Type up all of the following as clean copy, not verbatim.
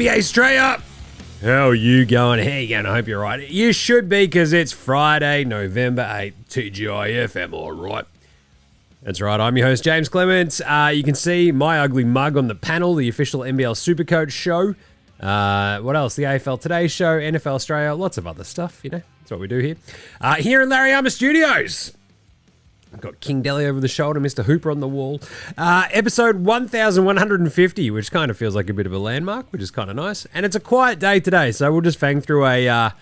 NBA STRAYA. How are you going? How you going? I hope you're right. You should be, because it's Friday, November 8th, TGIF. Am I right? That's right. I'm your host, James Clements. You can see my ugly mug on the panel, the official NBL Supercoach show. What else? The AFL Today show, NFL STRAYA, lots of other stuff, you know. That's what we do here. Here in Larry Armour Studios. I've got King Deli over the shoulder, Mr. Hooper on the wall. Episode 1150, which kind of feels like a bit of a landmark, which is kind of nice. And it's a quiet day today, so we'll just bang through a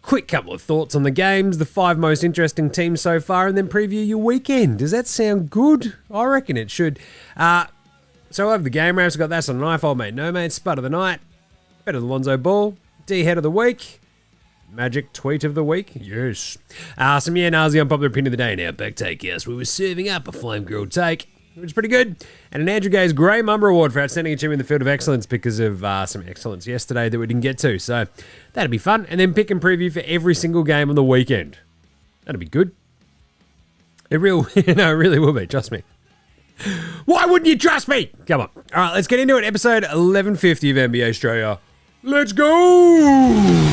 quick couple of thoughts on the games, the 5 most interesting teams so far, and then preview your weekend. Does that sound good? I reckon it should. So over the game wraps, we've got That's on a Knife, Old Mate, No Mate, Spud of the Night, Better than Lonzo Ball, D Head of the Week, Magic Tweet of the Week, yes. Some Nazi Unpopular Opinion of the Day in Outback Takehouse. We were serving up a flame grilled take, which is pretty good. And an Andrew Gay's Grey MAMBA Award for Outstanding Achievement in the Field of Excellence because of some excellence yesterday that we didn't get to. So that'd be fun. And then pick and preview for every single game on the weekend. That'd be good. It really will be, trust me. Why wouldn't you trust me? Come on. All right, let's get into it. Episode 1150 of NBA STRAYA. Let's go!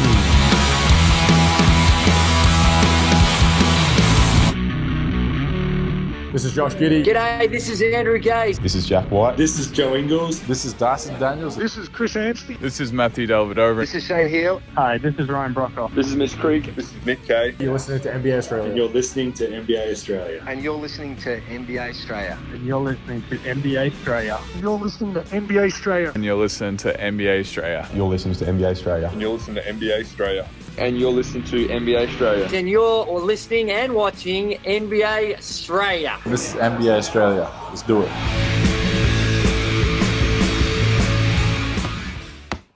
This is Josh Giddey. G'day, this is Andrew Gay. This is Jack White. This is Joe Ingles. This is Darcy Daniels. This is Chris Anstey. This is Matthew Delvedova. This is Shane Hill. Hi, this is Ryan Brockhoff. This is Miss Creek. This is Nick Kay. You're listening to NBA STRAYA. And you're listening to NBA STRAYA. And you're listening to NBA STRAYA. And you're listening to NBA STRAYA. And you're listening to NBA STRAYA. And you're listening to NBA STRAYA. You're listening to NBA STRAYA. And you're listening to NBA STRAYA. And you're listening to NBA STRAYA. And you're listening and watching NBA STRAYA. This is NBA Australia. Let's do it.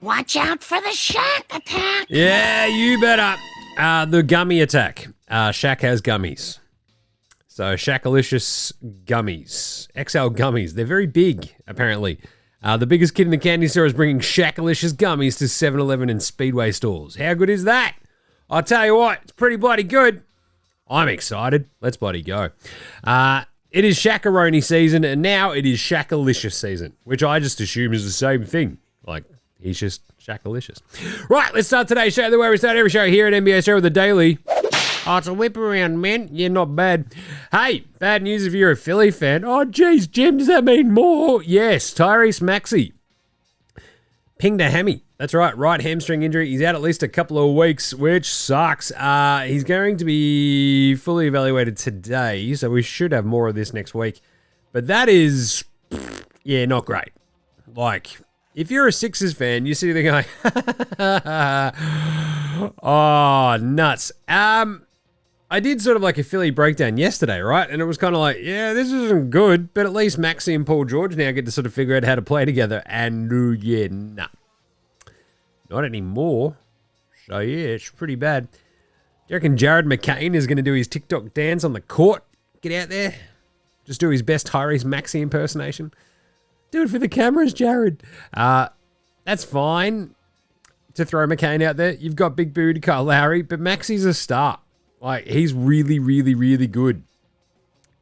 Watch out for the Shaq attack. Yeah, you better. The gummy attack. Shaq has gummies. So Shaq-a-licious gummies. XL gummies. They're very big, apparently. The biggest kid in the candy store is bringing Shaq-a-licious gummies to 7-Eleven and Speedway stores. How good is that? I'll tell you what, it's pretty bloody good. I'm excited. Let's bloody go. It is Shaq-a-roni season, and now it is Shaq-a-licious season, which I just assume is the same thing. Like, he's just Shaq-a-licious. Right, let's start today's show the way we start every show here at NBA Show with the Daily. Oh, it's a whip around, man. Yeah, not bad. Hey, bad news if you're a Philly fan. Oh, geez, Jim, does that mean more? Yes, Tyrese Maxey. Pinged a hammy. That's right hamstring injury. He's out at least a couple of weeks, which sucks. He's going to be fully evaluated today, so we should have more of this next week. But that is, yeah, not great. Like, if you're a Sixers fan, you see the guy, oh, nuts. I did sort of like a Philly breakdown yesterday, right? And it was kind of like, yeah, this isn't good, but at least Maxey and Paul George now get to sort of figure out how to play together. And yeah, nah. Not anymore. So yeah, it's pretty bad. Do you reckon Jared McCain is going to do his TikTok dance on the court? Get out there. Just do his best Tyrese Maxey impersonation. Do it for the cameras, Jared. That's fine to throw McCain out there. You've got Big Booty Kyle Lowry, but Maxey's a star. Like, he's really, really, really good.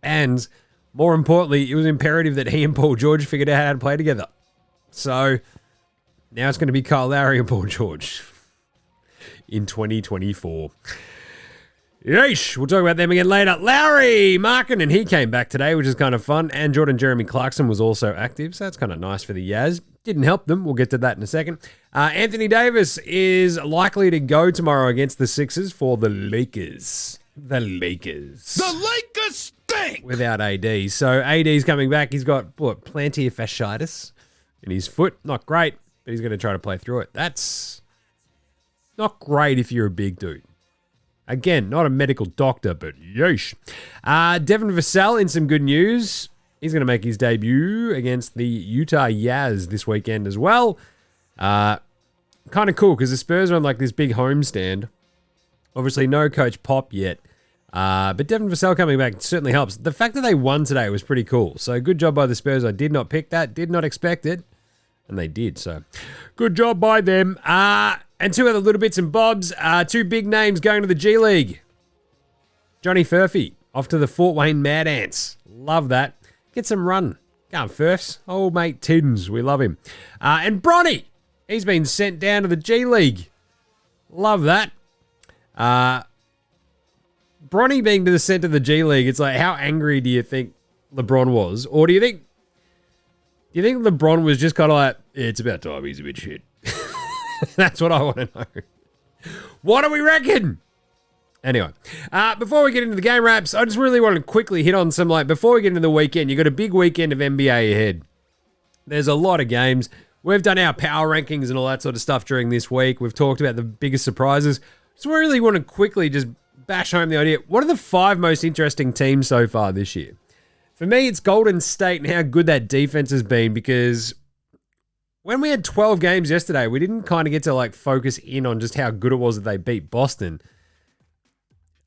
And more importantly, it was imperative that he and Paul George figured out how to play together. So now it's going to be Kyle Lowry and Paul George in 2024. Yeesh, we'll talk about them again later. Lowry, Markin, and he came back today, which is kind of fun. And Jordan Jeremy Clarkson was also active, so that's kind of nice for the Yaz. Didn't help them. We'll get to that in a second. Anthony Davis is likely to go tomorrow against the Sixers for the Lakers. The Lakers stink! Without AD. So AD's coming back. He's got, plantar fasciitis in his foot. Not great, but he's going to try to play through it. That's not great if you're a big dude. Again, not a medical doctor, but yeesh. Devin Vassell in some good news. He's going to make his debut against the Utah Jazz this weekend as well. Kind of cool because the Spurs are on like this big homestand. Obviously, no Coach Pop yet. But Devin Vassell coming back certainly helps. The fact that they won today was pretty cool. So good job by the Spurs. I did not pick that. Did not expect it. And they did. So good job by them. And 2 other little bits and bobs. 2 big names going to the G League. Johnny Furphy off to the Fort Wayne Mad Ants. Love that. Get some run. Go on, Furfs. Old mate Tiddens. We love him. And Bronny. He's been sent down to the G League. Love that. Bronny being sent to the G League, it's like, how angry do you think LeBron was? Or do you think LeBron was just kind of like, yeah, it's about time he's a bit shit? That's what I want to know. What do we reckon? Anyway, before we get into the game wraps, I just really want to quickly hit on some, before we get into the weekend, you got a big weekend of NBA ahead. There's a lot of games. We've done our power rankings and all that sort of stuff during this week. We've talked about the biggest surprises. So I really want to quickly just bash home the idea. What are the 5 most interesting teams so far this year? For me, it's Golden State and how good that defense has been, because when we had 12 games yesterday, we didn't kind of get to focus in on just how good it was that they beat Boston.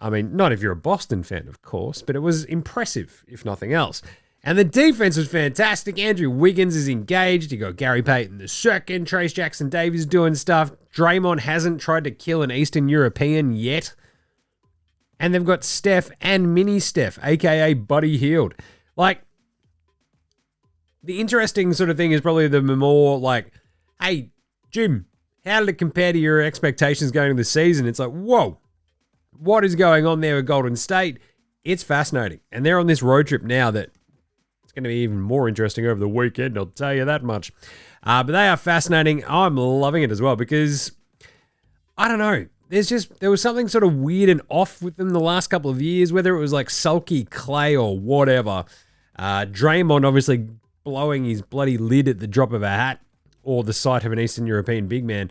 I mean, not if you're a Boston fan, of course, but it was impressive, if nothing else. And the defense was fantastic. Andrew Wiggins is engaged. You got Gary Payton II, Trace Jackson Davis doing stuff. Draymond hasn't tried to kill an Eastern European yet. And they've got Steph and Mini Steph, a.k.a. Buddy Hield. The interesting sort of thing is probably the more hey, Jim, how did it compare to your expectations going into the season? It's like, whoa, what is going on there with Golden State? It's fascinating. And they're on this road trip now that it's going to be even more interesting over the weekend, I'll tell you that much. But they are fascinating. I'm loving it as well because, I don't know, there was something sort of weird and off with them the last couple of years, whether it was sulky Clay or whatever. Draymond obviously blowing his bloody lid at the drop of a hat or the sight of an Eastern European big man.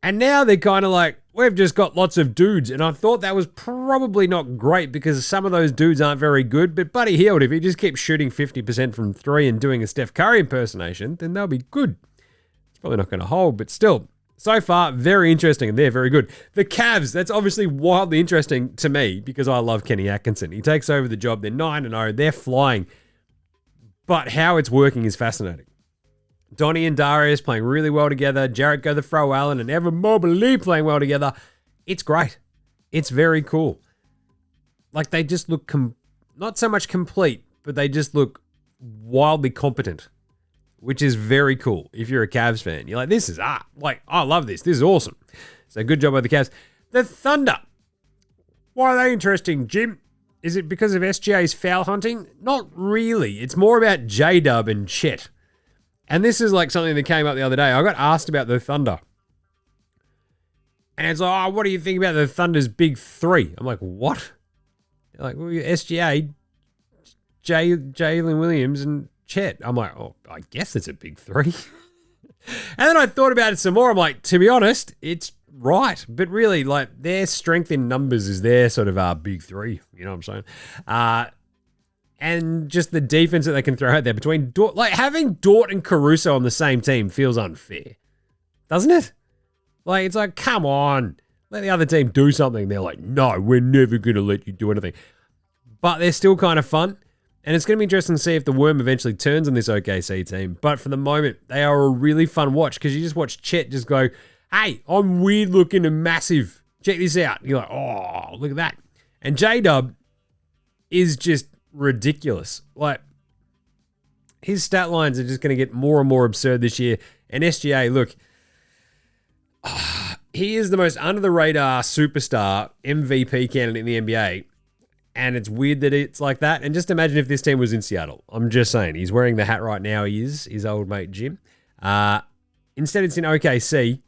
And now they're kind of we've just got lots of dudes. And I thought that was probably not great because some of those dudes aren't very good. But Buddy Hield, if he just keeps shooting 50% from 3 and doing a Steph Curry impersonation, then they'll be good. It's probably not going to hold, but still. So far, very interesting, and they're very good. The Cavs, that's obviously wildly interesting to me because I love Kenny Atkinson. He takes over the job. They're 9-0. They're flying. But how it's working is fascinating. Donnie and Darius playing really well together. Jarrett Go-the-Throw Allen and Evan Mobley playing well together. It's great. It's very cool. They just look not so much complete, but they just look wildly competent, which is very cool. If you're a Cavs fan, you're like, this is art. I love this. This is awesome. So good job by the Cavs. The Thunder. Why are they interesting, Jim? Is it because of SGA's foul hunting? Not really. It's more about J-Dub and Chet. And this is something that came up the other day. I got asked about the Thunder. And it's what do you think about the Thunder's big 3? I'm like, what? They're like, well, SGA, Jalen Williams, and Chet. I'm like, oh, I guess it's a big 3. And then I thought about it some more. I'm like, to be honest, it's right. But really, their strength in numbers is their sort of big 3. You know what I'm saying? And just the defense that they can throw out there between Dort, having Dort and Caruso on the same team feels unfair, doesn't it? It's come on, let the other team do something. They're like, no, we're never going to let you do anything. But they're still kind of fun. And it's going to be interesting to see if the worm eventually turns on this OKC team. But for the moment, they are a really fun watch because you just watch Chet just go, hey, I'm weird looking and massive. Check this out. You're like, oh, look at that. And J-Dub is just ridiculous. His stat lines are just going to get more and more absurd this year. And SGA, look, he is the most under-the-radar superstar MVP candidate in the NBA. And it's weird that it's like that. And just imagine if this team was in Seattle. I'm just saying. He's wearing the hat right now. He is his old mate, Jim. Instead, it's in OKC.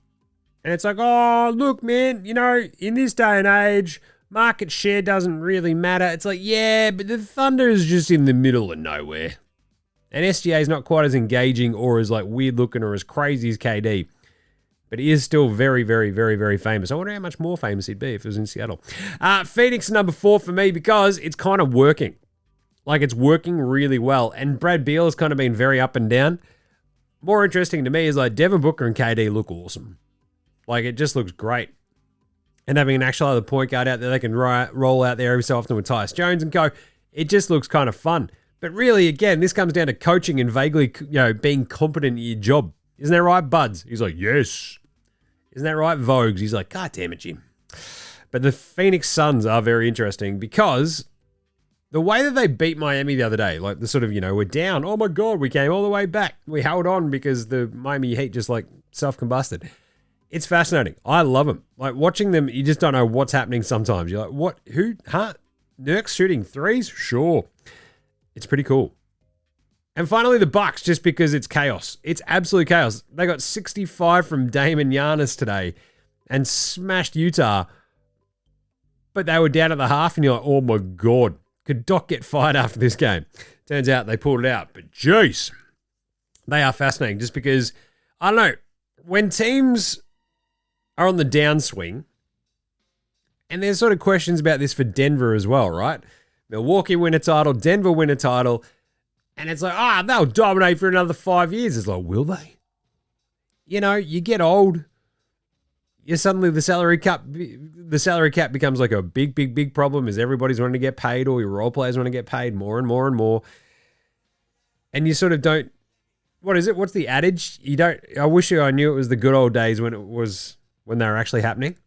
And it's oh, look, man, in this day and age, market share doesn't really matter. It's yeah, but the Thunder is just in the middle of nowhere. And SGA is not quite as engaging or as weird looking or as crazy as KD. But he is still very, very, very, very famous. I wonder how much more famous he'd be if it was in Seattle. Phoenix number 4 for me because it's kind of working. It's working really well. And Brad Beal has kind of been very up and down. More interesting to me is Devin Booker and KD look awesome. It just looks great. And having an actual other point guard out there they can roll out there every so often with Tyus Jones and co. It just looks kind of fun. But really, again, this comes down to coaching and vaguely, being competent at your job. Isn't that right, Buds? He's like, yes. Isn't that right, Vogues? He's like, God damn it, Jim. But the Phoenix Suns are very interesting because the way that they beat Miami the other day, like the sort of, we're down. Oh my God, we came all the way back. We held on because the Miami Heat just like self-combusted. It's fascinating. I love them. Like watching them, you just don't know what's happening sometimes. You're like, what? Who? Huh? Nurk's shooting threes? Sure. It's pretty cool. And finally, the Bucks, just because it's chaos. It's absolute chaos. They got 65 from Dame and Giannis today and smashed Utah. But they were down at the half, and you're like, oh my God. Could Doc get fired after this game? Turns out they pulled it out. But jeez, they are fascinating just because, I don't know, when teams are on the downswing, and there's sort of questions about this for Denver as well, right? Milwaukee win a title, Denver win a title, and it's like, they'll dominate for another 5 years. It's like, will they? You get old. Suddenly the salary cap becomes like a big problem as everybody's wanting to get paid, or your role players want to get paid more and more and more. And you sort of don't, what is it? What's the adage? I wish I knew it was the good old days when they were actually happening.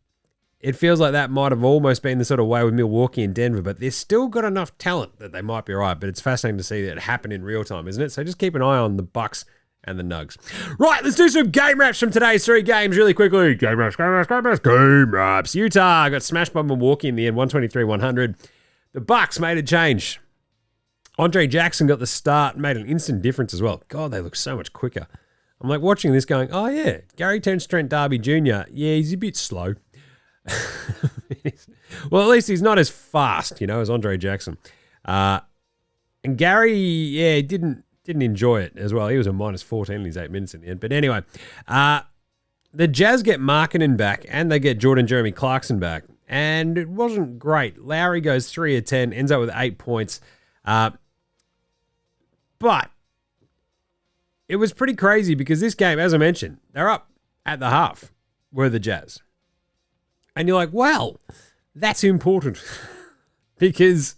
It feels like that might have almost been the sort of way with Milwaukee and Denver, but they've still got enough talent that they might be right. But it's fascinating to see that happen in real time, isn't it? So just keep an eye on the Bucks and the Nugs. Right, let's do some game wraps from today's 3 games really quickly. Game wraps. Utah got smashed by Milwaukee in the end, 123-100. The Bucks made a change. Andre Jackson got the start, made an instant difference as well. God, they look so much quicker. I'm like watching this going, oh yeah, Gary Trent Darby Jr., yeah, he's a bit slow. Well, at least he's not as fast, as Andre Jackson. And Gary, yeah, didn't enjoy it as well. He was a -14 in his 8 minutes in the end. But anyway, the Jazz get Markkanen back and they get Jeremy Clarkson back. And it wasn't great. Lowry goes 3 of 10, ends up with 8 points. But it was pretty crazy because this game, as I mentioned, they're up at the half, were the Jazz. And you're like, well, that's important. Because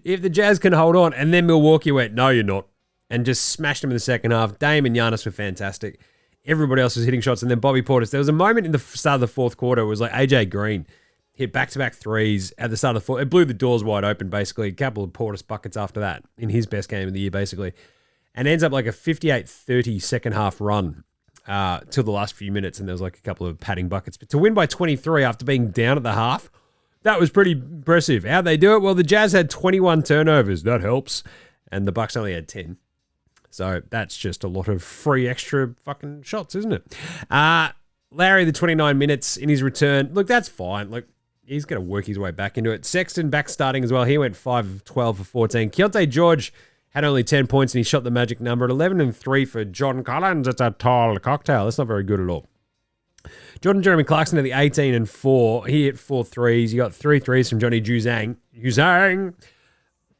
if the Jazz can hold on, and then Milwaukee went, no, you're not, and just smashed them in the second half. Dame and Giannis were fantastic. Everybody else was hitting shots. And then Bobby Portis. There was a moment in the start of the fourth quarter. It was like AJ Green hit back-to-back threes at the start of the fourth. It blew the doors wide open, basically. A couple of Portis buckets after that in his best game of the year, basically. And ends up like a 58-30 second half run till the last few minutes. And there was like a couple of padding buckets. But to win by 23 after being down at the half, that was pretty impressive. How'd they do it? Well, the Jazz had 21 turnovers. That helps. And the Bucks only had 10. So that's just a lot of free extra fucking shots, isn't it? Larry, the 29 minutes in his return. Look, that's fine. Look, he's going to work his way back into it. Sexton back starting as well. He went 5 of 12 for 14. Keontae George had only 10 points and he shot the magic number at 11 and 3 for John Collins. It's a tall cocktail. That's not very good at all. Jeremy Clarkson at the 18 and 4. He hit 4 threes. He got 3 threes from Johnny Juzang.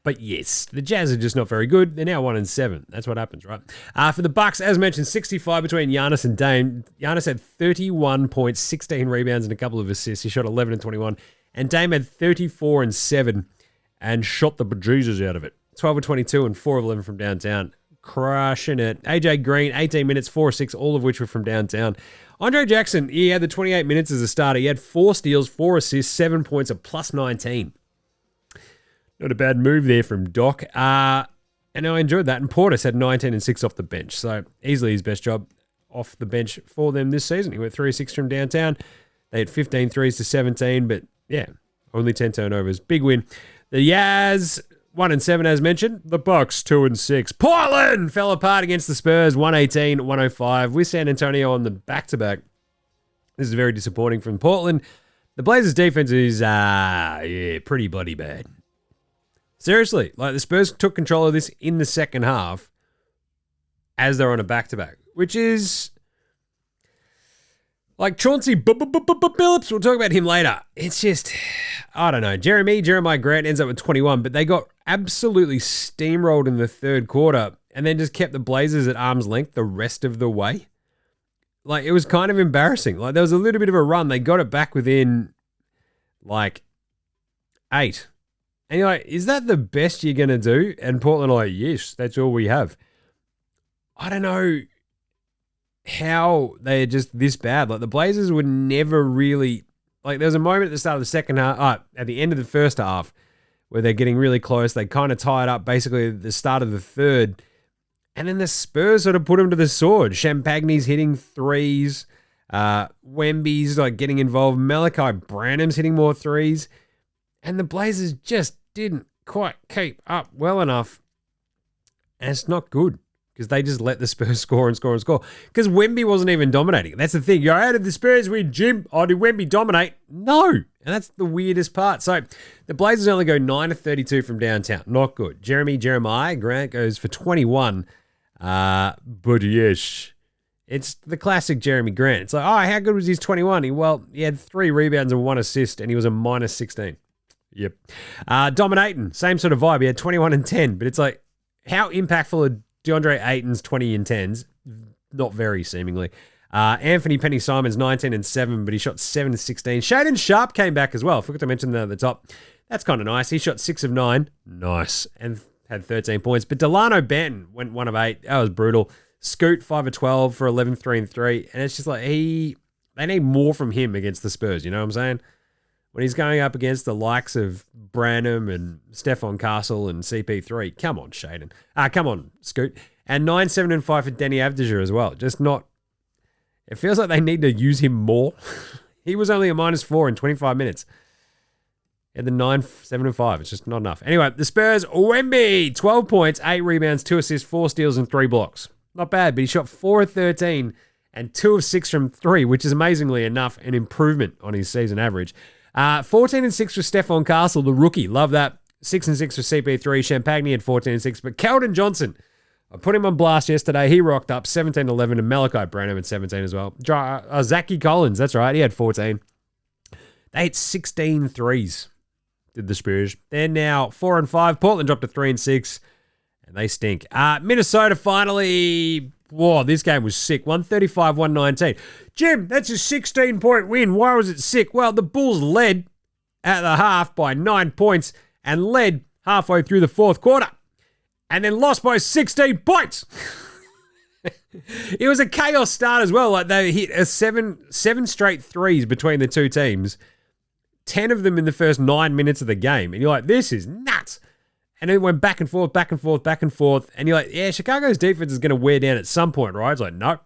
But yes, the Jazz are just not very good. They're now 1 and 7. That's what happens, right? For the Bucks, as mentioned, 65 between Giannis and Dame. Giannis had 31 points, 16 rebounds, and a couple of assists. He shot 11 and 21. And Dame had 34 and 7 and shot the bejesus out of it. 12 of 22 and 4 of 11 from downtown. Crushing it. AJ Green, 18 minutes, 4 or 6, all of which were from downtown. Andre Jackson, he had the 28 minutes as a starter. He had 4 steals, 4 assists, 7 points, a plus 19. Not a bad move there from Doc. And I enjoyed that. And Portis had 19 and 6 off the bench. So easily his best job off the bench for them this season. He went 3 of 6 from downtown. They had 15 threes to 17. But yeah, only 10 turnovers. Big win. The Yaz, 1 and 7 as mentioned. The Bucks, 2 and 6. Portland fell apart against the Spurs, 118-105. With San Antonio on the back-to-back. This is very disappointing from Portland. The Blazers defense is pretty bloody bad. Seriously, like the Spurs took control of this in the second half as they're on a back-to-back, which is like Chauncey Billups. We'll talk about him later. It's just, I don't know. Jeremiah Grant ends up with 21, but they got absolutely steamrolled in the third quarter and then just kept the Blazers at arm's length the rest of the way. Like, it was kind of embarrassing. Like, there was a little bit of a run. They got it back within, like, 8. And you're like, is that the best you're going to do? And Portland are like, yes, that's all we have. I don't know how they're just this bad. Like, the Blazers would never really... Like, there was a moment at the start of the second half, at the end of the first half, where they're getting really close. They kind of tie it up basically at the start of the third. And then the Spurs sort of put him to the sword. Champagny's hitting threes. Wemby's like getting involved. Malachi Branham's hitting more threes. And the Blazers just didn't quite keep up well enough. And it's not good because they just let the Spurs score and score and score. Because Wemby wasn't even dominating. That's the thing. You're out of the Spurs win, Jim. Oh, did Wemby dominate? No. And that's the weirdest part. So the Blazers only go 9 of 32 from downtown. Not good. Jeremiah Grant goes for 21. But yes, it's the classic Jeremy Grant. It's like, oh, how good was his 21? He had 3 rebounds and 1 assist, and he was a minus 16. Yep. Dominating, same sort of vibe. He had 21 and 10, but it's like, how impactful are DeAndre Ayton's 20 and 10s? Not very, seemingly. Anthony Penny-Simons, 19 and 7, but he shot 7 and 16. Shaedon Sharpe came back as well. I forgot to mention that at the top. That's kind of nice. He shot 6 of 9. Nice. And had 13 points. But Delano Banton went 1 of 8. That was brutal. Scoot, 5 of 12 for 11, 3 and 3. And it's just like, they need more from him against the Spurs. You know what I'm saying? When he's going up against the likes of Branham and Stephon Castle and CP3. Come on, Shaedon. Come on, Scoot. And 9, 7 and 5 for Denny Avdija as well. Just not... It feels like they need to use him more. He was only a -4 in 25 minutes. And the 9, 7 and 5. It's just not enough. Anyway, the Spurs, Wemby, 12 points, 8 rebounds, 2 assists, 4 steals, and 3 blocks. Not bad, but he shot 4 of 13 and 2 of 6 from 3, which is amazingly enough an improvement on his season average. 14 and 6 for Stephon Castle, the rookie. Love that. 6 and 6 for CP3. Champagne had 14 and 6. But Keldon Johnson, I put him on blast yesterday. He rocked up 17 11, and Malachi Branham at 17 as well. Zachy Collins, that's right. He had 14. They hit 16 threes. Did the Spurs. They're now 4 and 5. Portland dropped to 3 and 6, and they stink. Minnesota finally. Whoa, this game was sick. 135-119. Jim, that's a 16-point win. Why was it sick? Well, the Bulls led at the half by 9 points and led halfway through the fourth quarter, and then lost by 16 points. It was a chaos start as well. Like they hit a seven straight threes between the two teams. 10 of them in the first 9 minutes of the game. And you're like, this is nuts. And it went back and forth, back and forth, back and forth. And you're like, yeah, Chicago's defense is going to wear down at some point, right? It's like, nope.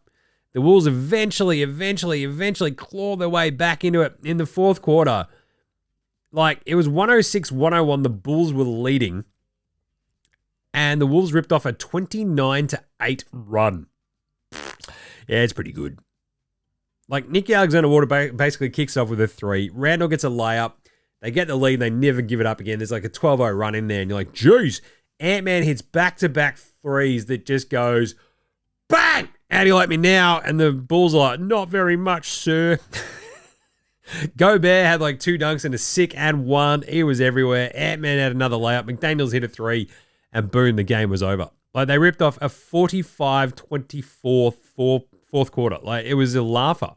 The Wolves eventually claw their way back into it in the fourth quarter. Like, it was 106-101. The Bulls were leading. And the Wolves ripped off a 29-8 run. Yeah, it's pretty good. Like, Nicky Alexander-Walker basically kicks off with a 3. Randall gets a layup. They get the lead. They never give it up again. There's like a 12-0 run in there. And you're like, geez. Ant-Man hits back-to-back threes that just goes, bang! How do you like me now? And the Bulls are like, not very much, sir. Gobert had like 2 dunks and a sick and 1. He was everywhere. Ant-Man had another layup. McDaniels hit a 3. And boom, the game was over. Like, they ripped off a 45-24 fourth quarter. Like, it was a laugher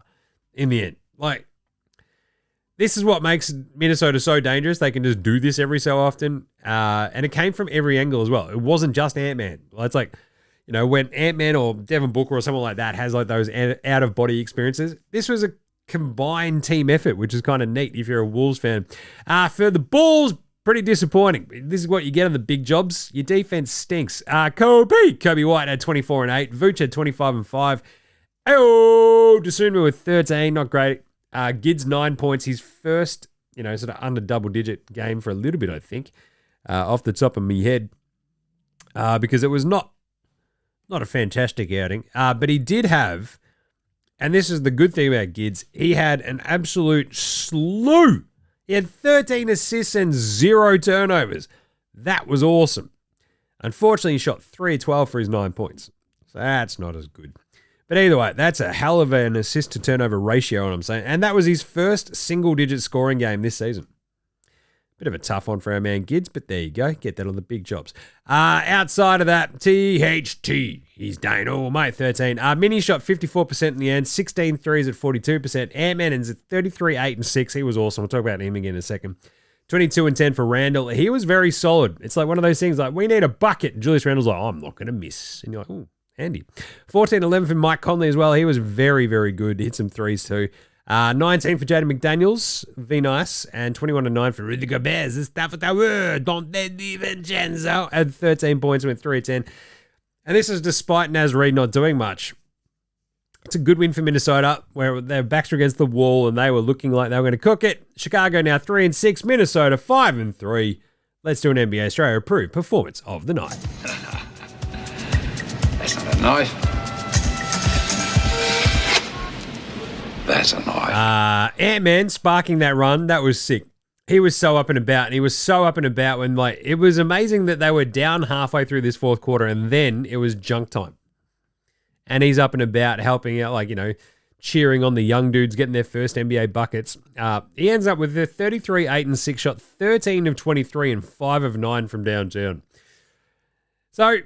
in the end. Like, this is what makes Minnesota so dangerous. They can just do this every so often. And it came from every angle as well. It wasn't just Ant-Man. Well, it's like, you know, when Ant-Man or Devin Booker or someone like that has like those out-of-body experiences, this was a combined team effort, which is kind of neat if you're a Wolves fan. For the Bulls, pretty disappointing. This is what you get on the big jobs. Your defense stinks. Kobe White had 24 and 8. Vooch had 25 and 5. Oh, Dosunmu with 13. Not great. Gids 9 points. His first, you know, sort of under double-digit game for a little bit, I think, off the top of me head, because it was not a fantastic outing. But he did have, and this is the good thing about Gids, he had an absolute slew. He had 13 assists and 0 turnovers. That was awesome. Unfortunately, he shot 3 of 12 for his 9 points. So that's not as good. But either way, that's a hell of an assist to turnover ratio, what I'm saying. And that was his first single-digit scoring game this season. Bit of a tough one for our man Gids, but there you go. Get that on the big jobs. Outside of that, THT. He's doing all, mate, 13. Mini shot 54% in the end, 16 threes at 42%. Ant-Man is at 33, 8, and 6. He was awesome. We'll talk about him again in a second. 22 and 10 for Randall. He was very solid. It's like one of those things like, we need a bucket. And Julius Randle's like, oh, I'm not going to miss. And you're like, ooh. Handy. 14-11 for Mike Conley as well. He was very, very good. Hit some threes too. 19 for Jaden McDaniels, V nice, and 21-9 for Rudy Gobert. Is that what they were? Don't they Vincenzo? Had 13 points, went 3-10. And this is despite Naz Reid not doing much. It's a good win for Minnesota, where their backs were against the wall and they were looking like they were going to cook it. Chicago now 3-6, Minnesota 5-3. Let's do an NBA Australia approved performance of the night. That's not a knife. That's a knife. Ant-Man sparking that run, that was sick. He was so up and about, and he was so up and about when, like, it was amazing that they were down halfway through this fourth quarter and then it was junk time. And he's up and about helping out, like, you know, cheering on the young dudes getting their first NBA buckets. He ends up with a 33, 8, and 6 shot, 13 of 23 and 5 of 9 from downtown. So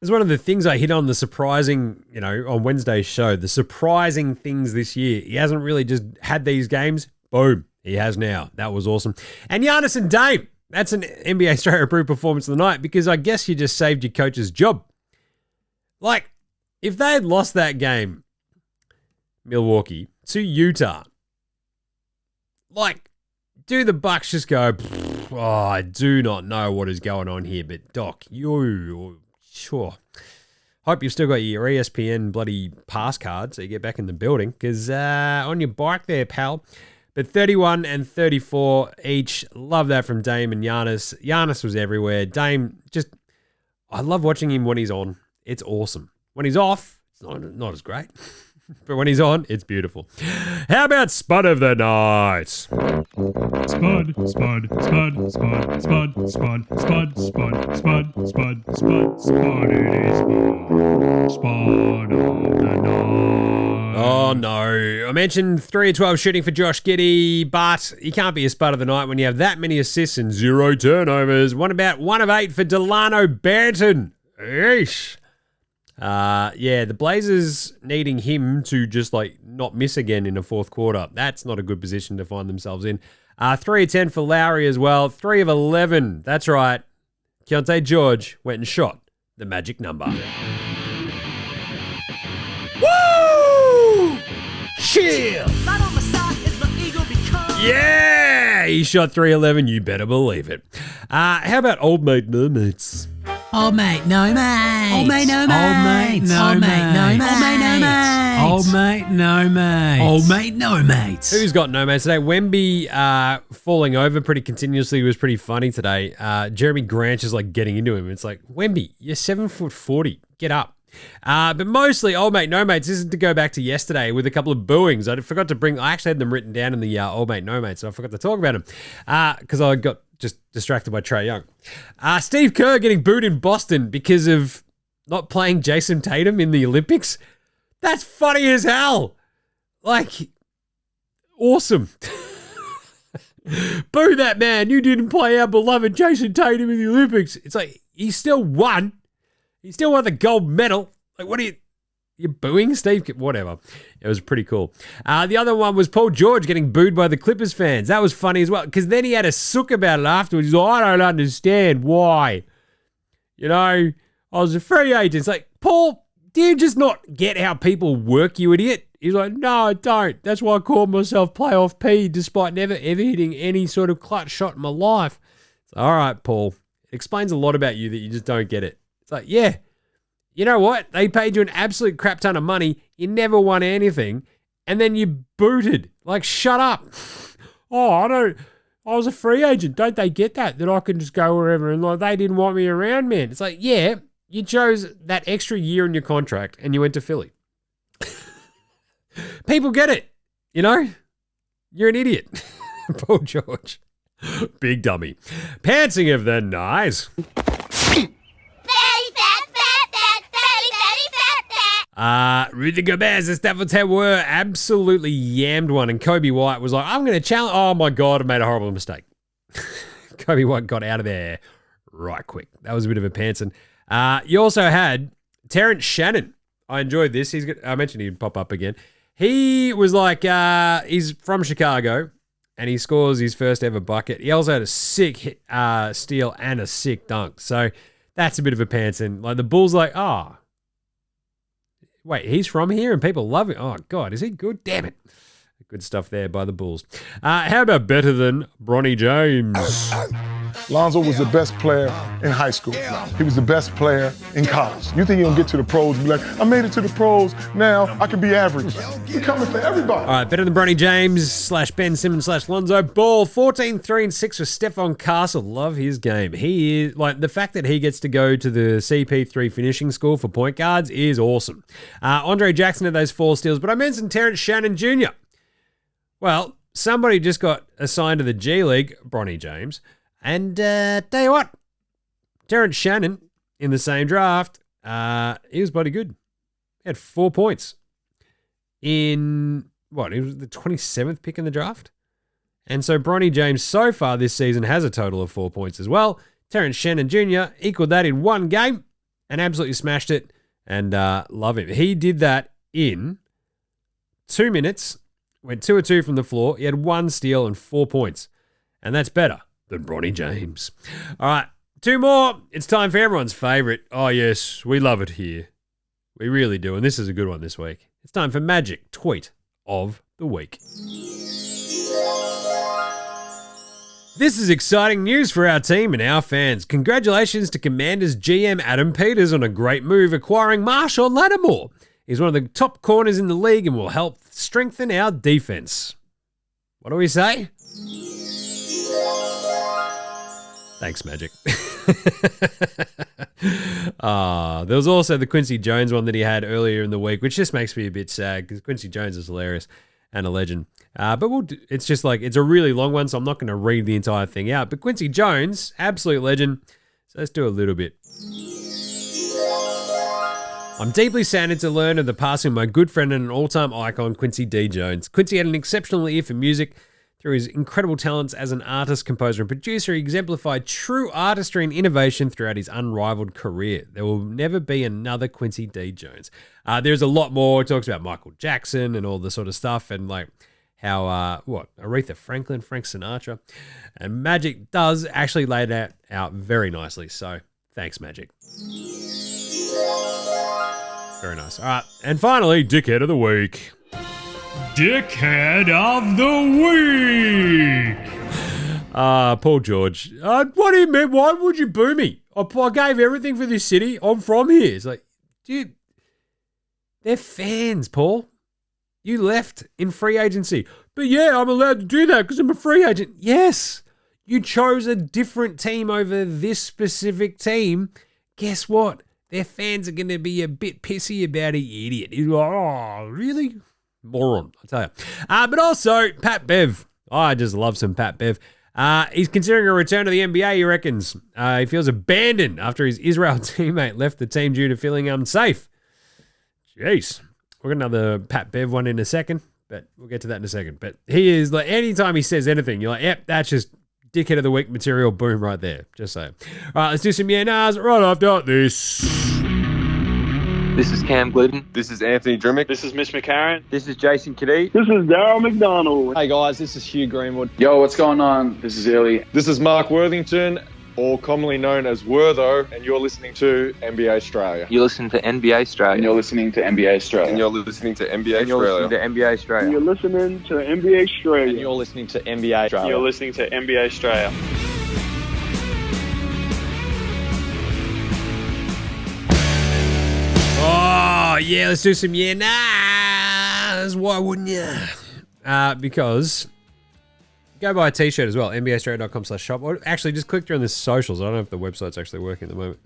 it's one of the things I hit on the surprising, you know, on Wednesday's show, the surprising things this year. He hasn't really just had these games. Boom. He has now. That was awesome. And Giannis and Dame. That's an NBA Australia approved performance of the night because I guess you just saved your coach's job. Like, if they had lost that game, Milwaukee, to Utah, like, do the Bucks just go, oh, I do not know what is going on here, but Doc, you sure. Hope you've still got your ESPN bloody pass card so you get back in the building because on your bike there, pal. But 31 and 34 each. Love that from Dame and Giannis. Giannis was everywhere. Dame, just, I love watching him when he's on. It's awesome. When he's off, it's not as great. But when he's on, it's beautiful. How about Spud of the night? Spud, Spud, Spud, Spud, Spud, Spud, Spud, Spud, Spud, Spud, Spud, Spud, it is Spud of the night. Oh, no. I mentioned 3 of 12 shooting for Josh Giddey, but he can't be a Spud of the night when you have that many assists and 0 turnovers. What about 1 of 8 for Delano Banton? Eesh. Yeah, the Blazers needing him to just like not miss again in the fourth quarter. That's not a good position to find themselves in. 3 of 10 for Lowry as well. 3 of 11. That's right. Keontae George went and shot the magic number. Woo! Chill! Yeah! He shot 3-11. You better believe it. How about Old Mate No Mates? Old mate, no mate. Old mate, no mate. Old mate, no mate. Old mate, no mate. Old mate, no mates. Who's got no mates today? Wemby falling over pretty continuously was pretty funny today. Jeremy Grant is like getting into him. It's like, Wemby, you're 7'40". Get up. But mostly Old Mate No Mates. This is to go back to yesterday with a couple of booings. I forgot to bring, I actually had them written down in the Old Mate No Mates, so I forgot to talk about them because I got just distracted by Trae Young. Steve Kerr getting booed in Boston because of not playing Jason Tatum in the Olympics. That's funny as hell. Like, awesome. Boo that man. You didn't play our beloved Jason Tatum in the Olympics. It's like, he still won. He still won the gold medal. Like, what are you're booing Steve? Whatever. It was pretty cool. The other one was Paul George getting booed by the Clippers fans. That was funny as well, because then he had a sook about it afterwards. He's like, I don't understand why. You know, I was a free agent. It's like, Paul, do you just not get how people work, you idiot? He's like, no, I don't. That's why I called myself Playoff P, despite never ever hitting any sort of clutch shot in my life. It's all right, Paul. It explains a lot about you that you just don't get it. It's like, yeah. You know what? They paid you an absolute crap ton of money. You never won anything. And then you booted. Like, shut up. Oh, I was a free agent. Don't they get that? That I can just go wherever. And like, they didn't want me around, man. It's like, yeah, you chose that extra year in your contract and you went to Philly. People get it. You know? You're an idiot. Paul George. Big dummy. Pantsing of the night. Rudy Gobert and Stafford were absolutely yammed one, and Kobe White was like, I'm going to challenge. Oh my God, I made a horrible mistake. Kobe White got out of there right quick. That was a bit of a pantsing. You also had Terrence Shannon. I enjoyed this. I mentioned he'd pop up again. He was like, he's from Chicago, and he scores his first ever bucket. He also had a sick steal and a sick dunk. So that's a bit of a pantsing. Like the Bulls like, wait, he's from here and people love him. Oh, God, is he good? Damn it. Good stuff there by the Bulls. How about better than Bronny James? Lonzo was the best player in high school. He was the best player in college. You think he'll get to the pros and be like, I made it to the pros, now I can be average. He's coming for everybody. All right, better than Bronny James / Ben Simmons / Lonzo Ball. 14, 3, and 6 for Stephon Castle. Love his game. He is, like, the fact that he gets to go to the CP3 finishing school for point guards is awesome. Andre Jackson had those 4 steals, but I mentioned Terrence Shannon Jr. Well, somebody just got assigned to the G League, Bronny James. And tell you what, Terrence Shannon in the same draft, he was bloody good. He had 4 points in, he was the 27th pick in the draft? And so Bronny James so far this season has a total of 4 points as well. Terrence Shannon Jr. equaled that in 1 game and absolutely smashed it, and love him. He did that in 2 minutes, went 2 of 2 from the floor. He had 1 steal and 4 points, and that's better than Bronny James. All right, 2 more. It's time for everyone's favorite. Oh, yes, we love it here. We really do, and this is a good one this week. It's time for Magic Tweet of the Week. This is exciting news for our team and our fans. Congratulations to Commanders GM Adam Peters on a great move acquiring Marshawn Lattimore. He's one of the top corners in the league and will help strengthen our defense. What do we say? Thanks, Magic. There was also the Quincy Jones one that he had earlier in the week, which just makes me a bit sad because Quincy Jones is hilarious and a legend. But it's just like, it's a really long one, so I'm not going to read the entire thing out. But Quincy Jones, absolute legend. So let's do a little bit. I'm deeply saddened to learn of the passing of my good friend and an all-time icon, Quincy D. Jones. Quincy had an exceptional ear for music. Through his incredible talents as an artist, composer, and producer, he exemplified true artistry and innovation throughout his unrivaled career. There will never be another Quincy D. Jones. There's a lot more. It talks about Michael Jackson and all the sort of stuff, and like how, Aretha Franklin, Frank Sinatra. And Magic does actually lay that out very nicely. So thanks, Magic. Very nice. All right. And finally, Dickhead of the Week. Dickhead of the Week. Paul George. What do you mean? Why would you boo me? I gave everything for this city. I'm from here. It's like, dude, they're fans, Paul. You left in free agency. But yeah, I'm allowed to do that because I'm a free agent. Yes, you chose a different team over this specific team. Guess what? Their fans are going to be a bit pissy about it, you idiot. You're like, oh, really? Moron, I tell you. But also, Pat Bev. Oh, I just love some Pat Bev. He's considering a return to the NBA, he reckons. He feels abandoned after his Israel teammate left the team due to feeling unsafe. Jeez. We're going to another Pat Bev one in a second, but we'll get to that in a second. But he is like, anytime he says anything, you're like, yep, that's just Dickhead of the Week material. Boom, right there. Just saying. All right, let's do some yeah nahs right after this. This is Cam Glidden. This is Anthony Drimmick. This is Mitch McCarron. This is Jason Kadee. This is Darryl McDonald. Hey guys, this is Hugh Greenwood. Yo, what's going on? This is Illy. This is Mark Worthington, or commonly known as Wortho, and you're listening to NBA Australia. You listen to NBA Australia. And you're listening to NBA Australia. And you're listening to NBA And you're Australia. listening to NBA Australia. You're listening to NBA Australia. And you're listening to NBA Australia. You're listening to NBA Australia. Oh, yeah, let's do some yeah nahs. Why wouldn't you? Because go buy a t-shirt as well, nbaaustralia.com/shop. Or actually, just click through on the socials. I don't know if the website's actually working at the moment.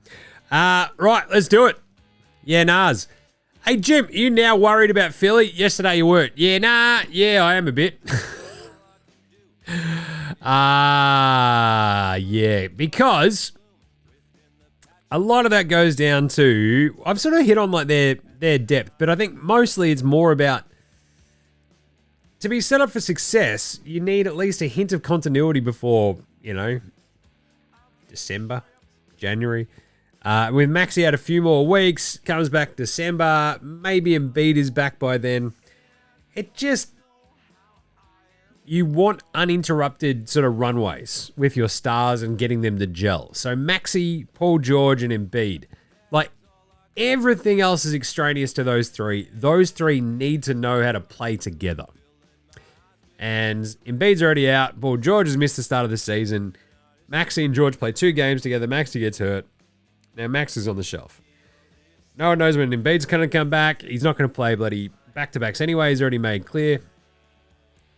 Right, let's do it. Yeah nahs. Hey, Jim, are you now worried about Philly? Yesterday you weren't. Yeah, nah. Yeah, I am a bit. Yeah, because a lot of that goes down to, I've sort of hit on like their depth, but I think mostly it's more about, to be set up for success, you need at least a hint of continuity before, December, January. With Maxey out a few more weeks, comes back December, maybe Embiid is back by then. It just, you want uninterrupted sort of runways with your stars and getting them to gel. So Maxey, Paul George, and Embiid. Like, everything else is extraneous to those three. Those three need to know how to play together. And Embiid's already out. Paul George has missed the start of the season. Maxey and George play 2 games together. Maxey gets hurt. Now Max is on the shelf. No one knows when Embiid's going to come back. He's not going to play bloody back-to-backs anyway. He's already made clear.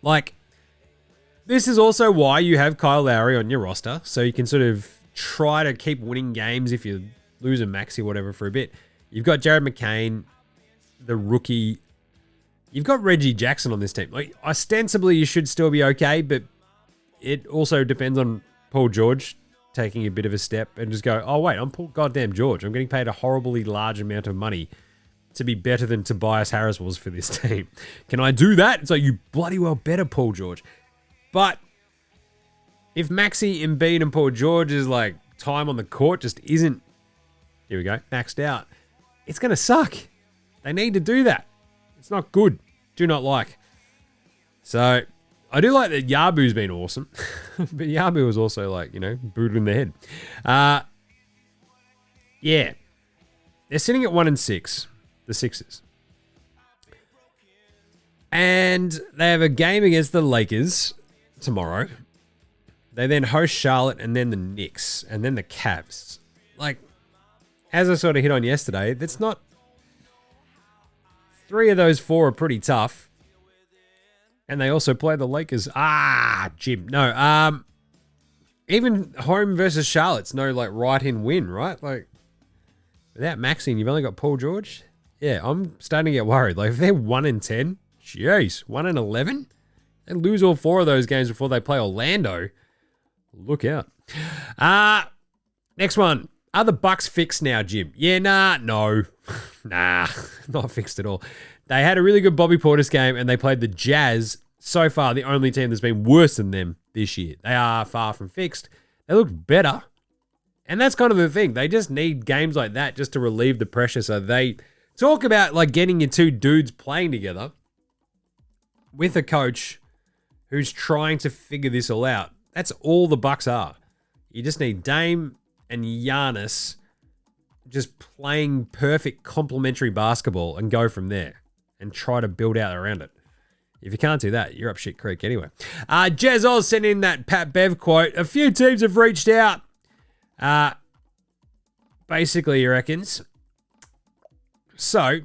Like, this is also why you have Kyle Lowry on your roster. So you can sort of try to keep winning games if you lose a Maxey or whatever for a bit. You've got Jared McCain, the rookie. You've got Reggie Jackson on this team. Like, ostensibly, you should still be okay, but it also depends on Paul George taking a bit of a step and just go, oh, wait, I'm Paul goddamn George. I'm getting paid a horribly large amount of money to be better than Tobias Harris was for this team. Can I do that? It's like, you bloody well better, Paul George. But if Maxey, Embiid, and Paul George is like time on the court just isn't, here we go, maxed out, it's going to suck. They need to do that. It's not good. Do not like. So, I do like that Yabu's been awesome. But Yabu was also like, you know, booted in the head. Yeah. They're sitting at 1-6. The Sixers. And they have a game against the Lakers tomorrow. They then host Charlotte and then the Knicks and then the Cavs. Like, as I sort of hit on yesterday, that's not... 3 of those 4 are pretty tough. And they also play the Lakers. Jim. No, even home versus Charlotte's no, like, right-in win, right? Like, without Maxey, you've only got Paul George? Yeah, I'm starting to get worried. Like, if they're 1-10, jeez, 1-11? They lose all 4 of those games before they play Orlando. Look out. Next one. Are the Bucks fixed now, Jim? Yeah, no. Nah, not fixed at all. They had a really good Bobby Portis game and they played the Jazz. So far, the only team that's been worse than them this year. They are far from fixed. They look better. And that's kind of the thing. They just need games like that just to relieve the pressure. So they talk about like getting your 2 dudes playing together with a coach who's trying to figure this all out. That's all the Bucks are. You just need Dame and Giannis just playing perfect complementary basketball and go from there and try to build out around it. If you can't do that, you're up shit creek anyway. Jez Oz sent in that Pat Bev quote. A few teams have reached out. Basically, he reckons. So,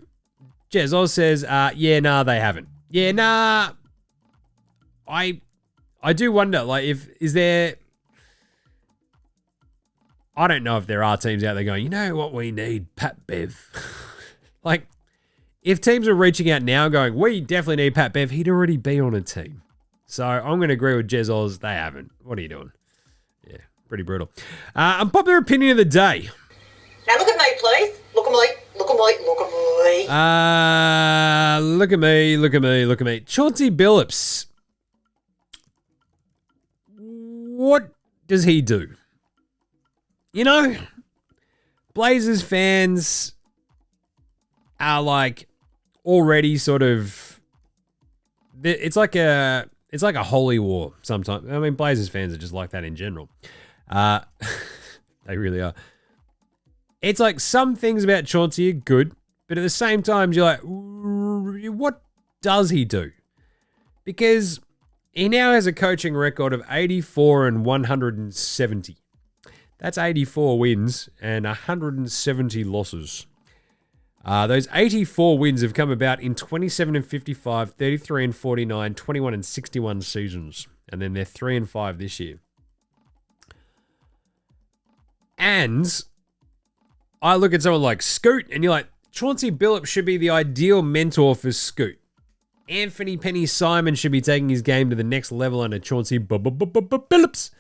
Jez Oz says, they haven't. Yeah, nah. I do wonder, like, is there... I don't know if there are teams out there going, you know what we need? Pat Bev. Like, if teams are reaching out now going, we definitely need Pat Bev, he'd already be on a team. So I'm going to agree with Jez Oz. They haven't. What are you doing? Yeah, pretty brutal. Unpopular opinion of the day. Now look at me, please. Look at me. Look at me. Look at me. Look at me. Look at me. Look at me. Chauncey Billups. What does he do? You know, Blazers fans are like already sort of, it's like a holy war sometimes. I mean, Blazers fans are just like that in general. They really are. It's like some things about Chauncey are good, but at the same time, you're like, what does he do? Because he now has a coaching record of 84 and 170. That's 84 wins and 170 losses. Those 84 wins have come about in 27 and 55, 33 and 49, 21 and 61 seasons. And then they're 3 and 5 this year. And I look at someone like Scoot and you're like, Chauncey Billups should be the ideal mentor for Scoot. Anthony Penny Simon should be taking his game to the next level under Chauncey Billups.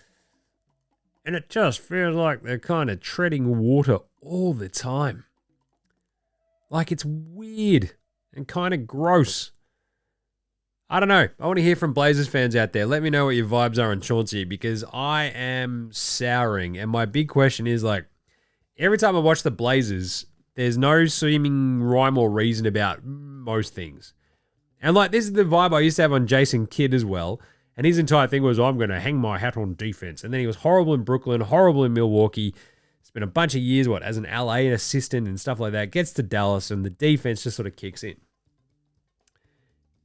And it just feels like they're kind of treading water all the time. Like it's weird and kind of gross. I don't know. I want to hear from Blazers fans out there. Let me know what your vibes are on Chauncey because I am souring. And my big question is like, every time I watch the Blazers, there's no seeming rhyme or reason about most things. And like, this is the vibe I used to have on Jason Kidd as well. And his entire thing was, I'm going to hang my hat on defense. And then he was horrible in Brooklyn, horrible in Milwaukee. It's been a bunch of years, as an LA assistant and stuff like that. Gets to Dallas and the defense just sort of kicks in.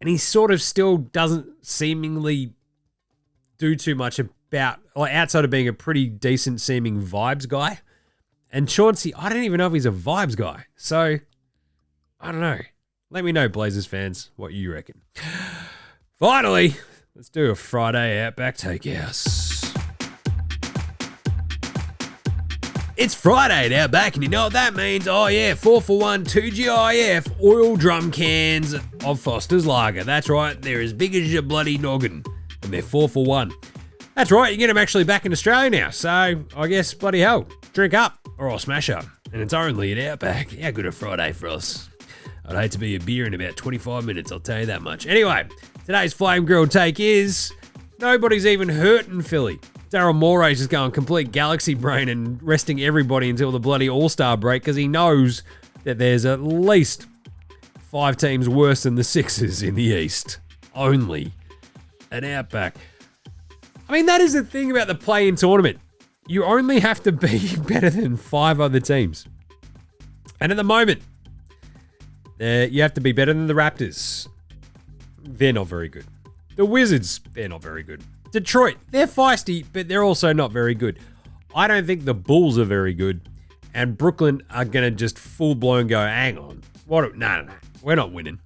And he sort of still doesn't seemingly do too much about, like, outside of being a pretty decent seeming vibes guy. And Chauncey, I don't even know if he's a vibes guy. So, I don't know. Let me know, Blazers fans, what you reckon. Finally, let's do a Friday Outback Takehouse. It's Friday at Outback, and you know what that means? Oh yeah, 4 for 1 2GIF oil drum cans of Foster's Lager. That's right, they're as big as your bloody noggin, and they're 4 for 1. That's right, you get them actually back in Australia now, so I guess bloody hell, drink up or I'll smash up. And it's only at Outback. How good a Friday for us. I'd hate to be a beer in about 25 minutes, I'll tell you that much. Anyway, today's Flame Grilled take is nobody's even hurt in Philly. Daryl Morey's just going complete galaxy brain and resting everybody until the bloody All-Star break because he knows that there's at least 5 teams worse than the Sixers in the East. Only an Outback. I mean, that is the thing about the play-in tournament. You only have to be better than 5 other teams. And at the moment, you have to be better than the Raptors. They're not very good. The Wizards, they're not very good. Detroit, they're feisty, but they're also not very good. I don't think the Bulls are very good. And Brooklyn are going to just full-blown go, hang on. No. We're not winning.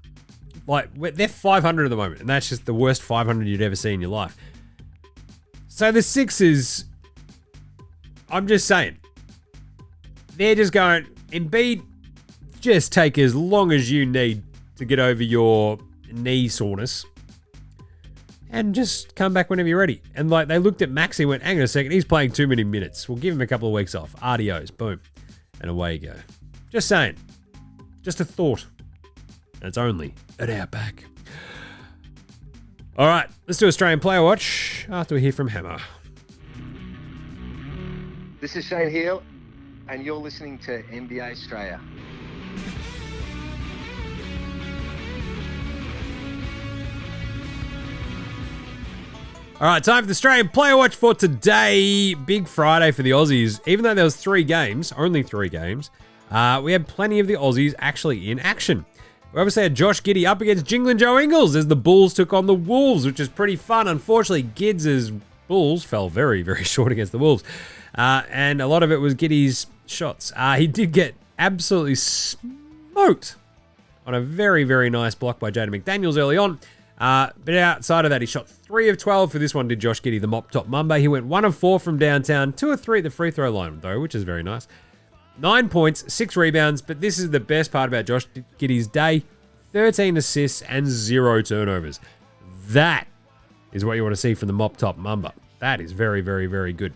Like, they're 500 at the moment, and that's just the worst 500 you'd ever see in your life. So the Sixers, I'm just saying, they're just going, Embiid, just take as long as you need to get over your knee soreness. And just come back whenever you're ready. And like they looked at Maxey and went, hang on a second, he's playing too many minutes. We'll give him a couple of weeks off. Adios, boom. And away you go. Just saying. Just a thought. And it's only at Outback. All right, let's do Australian Player Watch after we hear from Hammer. This is Shane Heal, and you're listening to NBA STRAYA. All right, time for the Australian Player Watch for today. Big Friday for the Aussies. Even though there was 3 games, only 3 games, we had plenty of the Aussies actually in action. We obviously had Josh Giddey up against Jingling Joe Ingles as the Bulls took on the Wolves, which is pretty fun. Unfortunately, Gids' Bulls fell very, very short against the Wolves. And a lot of it was Giddey's shots. He did get absolutely smoked on a very, very nice block by Jaden McDaniels early on. But outside of that, he shot 3 of 12 for this one, did Josh Giddey, the mop-top Mamba. He went 1 of 4 from downtown, 2 of 3 at the free throw line, though, which is very nice. 9 points, 6 rebounds, but this is the best part about Josh Giddey's day. 13 assists and 0 turnovers. That is what you want to see from the mop-top Mamba. That is very, very, very good.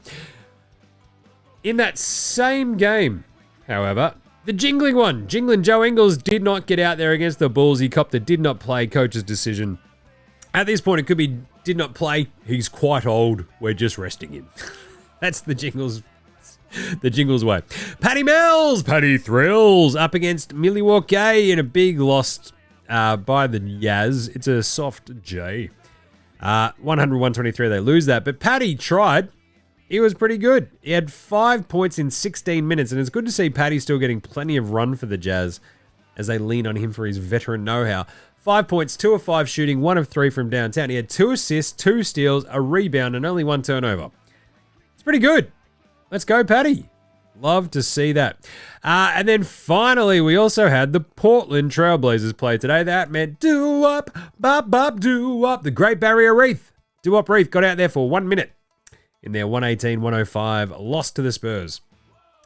In that same game, however, the Jingling Joe Ingles did not get out there against the Bulls. He copped a did not play coach's decision. At this point, it could be did not play. He's quite old. We're just resting him. That's the Jingles way. Paddy Thrills up against Milwaukee in a big loss by the Yaz. It's a soft J. 100-123, they lose that. But Paddy tried. He was pretty good. He had 5 points in 16 minutes, and it's good to see Paddy still getting plenty of run for the Jazz as they lean on him for his veteran know-how. 5 points, 2 of 5 shooting, 1 of 3 from downtown. He had 2 assists, 2 steals, a rebound, and only 1 turnover. It's pretty good. Let's go, Paddy. Love to see that. And then finally, we also had the Portland Trailblazers play today. That meant do-up, bop, do-up. The Great Barrier Reef. Do-up Reef got out there for 1 minute in their 118-105 loss to the Spurs.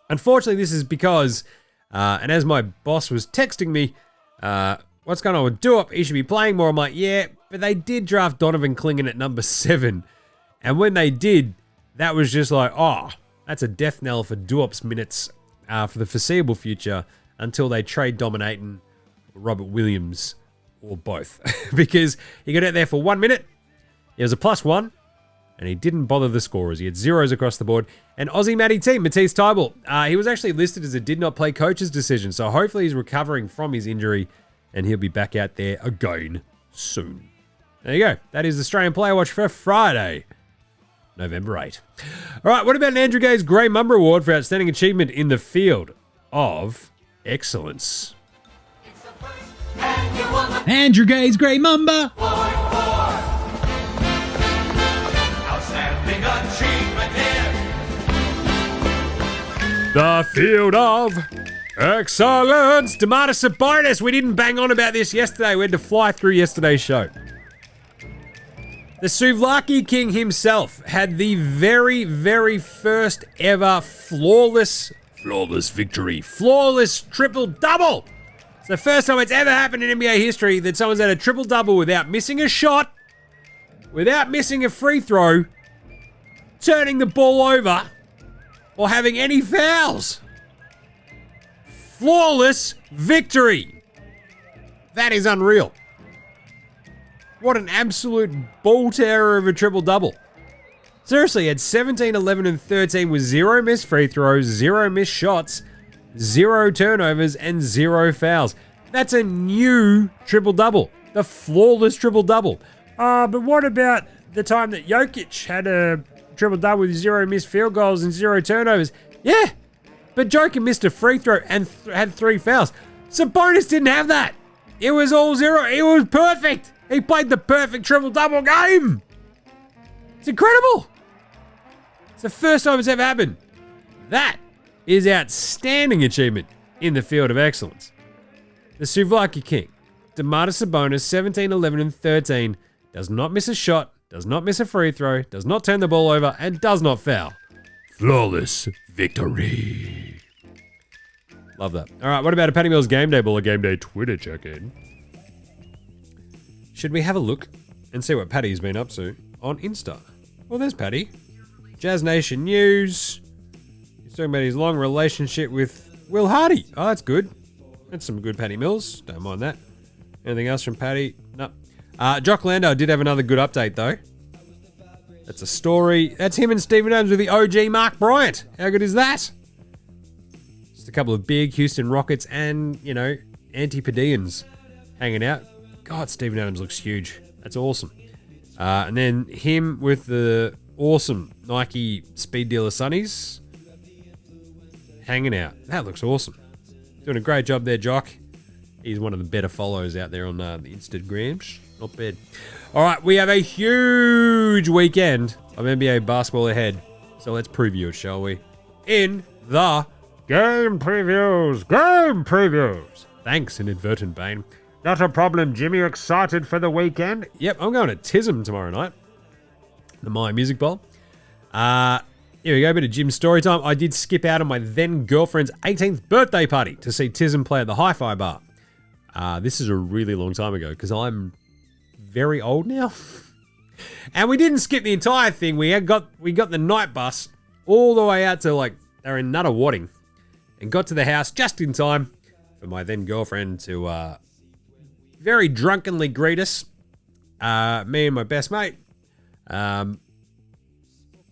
Unfortunately, this is because, and as my boss was texting me, what's going on with Do-Up? He should be playing more. I'm like, yeah, but they did draft Donovan Clingan at number 7. And when they did, that was just like, oh, that's a death knell for Do-Up's minutes for the foreseeable future until they trade Dominatin, Robert Williams, or both. Because he got out there for 1 minute. He was a +1. And he didn't bother the scorers. He had zeros across the board. And Aussie Matty team, Matisse Tybalt, he was actually listed as a did not play coach's decision. So hopefully he's recovering from his injury and he'll be back out there again soon. There you go. That is the Australian Player Watch for Friday, November 8. All right, what about an Andrew Gay's Grey Mumba Award for outstanding achievement in the field of excellence? It's the first Andrew Gay's Grey Mamba. Outstanding achievement here. The field of excellence. Domantas Sabonis. We didn't bang on about this yesterday. We had to fly through yesterday's show. The Souvlaki King himself had the very, very first ever flawless victory. Flawless triple-double. It's the first time it's ever happened in NBA history that someone's had a triple-double without missing a shot, without missing a free throw, turning the ball over, or having any fouls. Flawless victory. That is unreal. What an absolute ball terror of a triple-double. Seriously, at 17, 11, and 13 with 0 missed free throws, 0 missed shots, 0 turnovers, and 0 fouls. That's a new triple-double. The flawless triple-double. But what about the time that Jokic had a triple-double with 0 missed field goals and 0 turnovers? Yeah, but Jokic missed a free throw and had 3 fouls. Sabonis didn't have that. It was all 0. It was perfect. He played the perfect triple-double game. It's incredible. It's the first time it's ever happened. That is outstanding achievement in the field of excellence. The Souvlaki King, Domantas Sabonis, 17, 11, and 13, does not miss a shot, does not miss a free throw, does not turn the ball over, and does not foul. Flawless victory. Love that. All right, what about a Patty Mills Game Day Ball or Game Day Twitter check-in? Should we have a look and see what Paddy's been up to on Insta? Well, there's Paddy. Jazz Nation News. He's talking about his long relationship with Will Hardy. Oh, that's good. That's some good Paddy Mills. Don't mind that. Anything else from Paddy? No. Jock Lando did have another good update, though. That's a story. That's him and Stephen Adams with the OG Mark Bryant. How good is that? Just a couple of big Houston Rockets and, you know, Antipodeans hanging out. God, Stephen Adams looks huge. That's awesome. And then him with the awesome Nike Speed Dealer Sunnies hanging out. That looks awesome. Doing a great job there, Jock. He's one of the better follows out there on the Instagrams. Not bad. All right, we have a huge weekend of NBA basketball ahead. So let's preview it, shall we? In the game previews. Game previews. Thanks, inadvertent Bane. Not a problem, Jimmy. You excited for the weekend? Yep, I'm going to TISM tomorrow night. The My Music Bowl. Here we go, a bit of Jim's story time. I did skip out on my then girlfriend's 18th birthday party to see TISM play at the Hi-Fi Bar. This is a really long time ago because I'm very old now. And we didn't skip the entire thing. We got the night bus all the way out to they're in Nuttawading and got to the house just in time for my then girlfriend to very drunkenly greet us. Me and my best mate.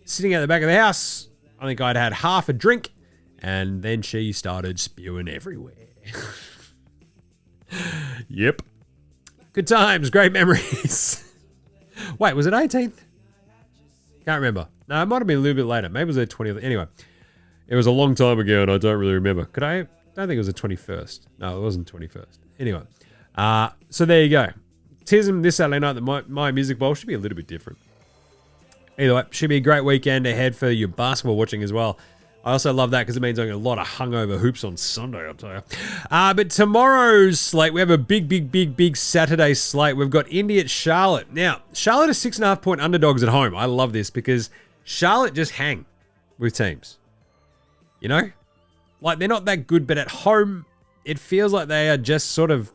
Sitting at the back of the house. I think I'd had half a drink. And then she started spewing everywhere. Yep. Good times. Great memories. Wait, was it 18th? Can't remember. No, it might have been a little bit later. Maybe it was the 20th. Anyway. It was a long time ago and I don't really remember. I don't think it was the 21st. No, it wasn't 21st. Anyway. So there you go. TISM this Saturday night, the My Music Bowl should be a little bit different. Either way, should be a great weekend ahead for your basketball watching as well. I also love that because it means I'm going to a lot of hungover hoops on Sunday, I'll tell you. But tomorrow's slate, we have a big Saturday slate. We've got Indy at Charlotte. Now, Charlotte are 6.5-point underdogs at home. I love this because Charlotte just hang with teams. You know? They're not that good, but at home, it feels like they are just sort of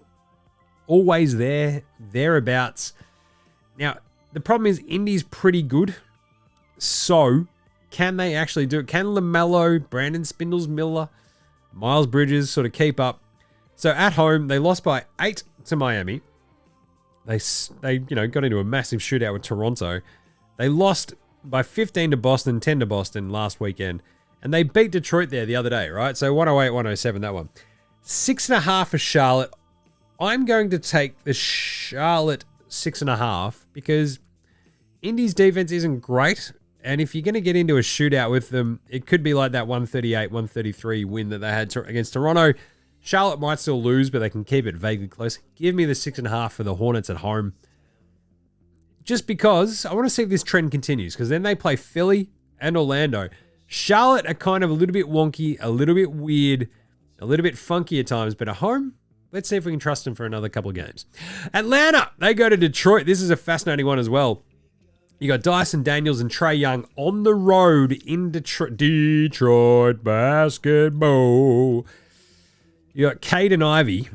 always thereabouts. Now, the problem is Indy's pretty good. So, can they actually do it? Can LaMelo, Brandon Spindles-Miller, Miles Bridges sort of keep up? So, at home, they lost by 8 to Miami. They got into a massive shootout with Toronto. They lost by 15 to Boston, 10 to Boston last weekend. And they beat Detroit there the other day, right? So, 108-107, that one. 6.5 for Charlotte. I'm going to take the Charlotte 6.5 because Indy's defense isn't great. And if you're going to get into a shootout with them, it could be like that 138-133 win that they had against Toronto. Charlotte might still lose, but they can keep it vaguely close. Give me the 6.5 for the Hornets at home. Just because I want to see if this trend continues, because then they play Philly and Orlando. Charlotte are kind of a little bit wonky, a little bit weird, a little bit funky at times, but at home, let's see if we can trust them for another couple of games. Atlanta, they go to Detroit. This is a fascinating one as well. You got Dyson Daniels and Trae Young on the road in Detroit. Detroit basketball. You got Cade and Ivy.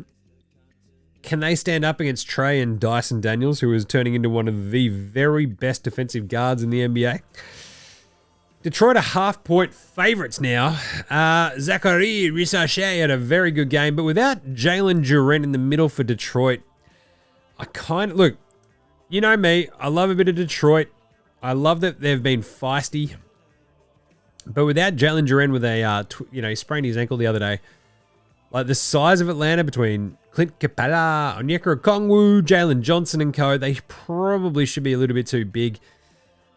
Can they stand up against Trae and Dyson Daniels, who is turning into one of the very best defensive guards in the NBA? Detroit are half-point favorites now. Zachary Rissache had a very good game, but without Jalen Duren in the middle for Detroit, look, you know me, I love a bit of Detroit. I love that they've been feisty, but without Jalen Duren with he sprained his ankle the other day, like the size of Atlanta between Clint Capella, Onyeka Okongwu, Jalen Johnson and co, they probably should be a little bit too big.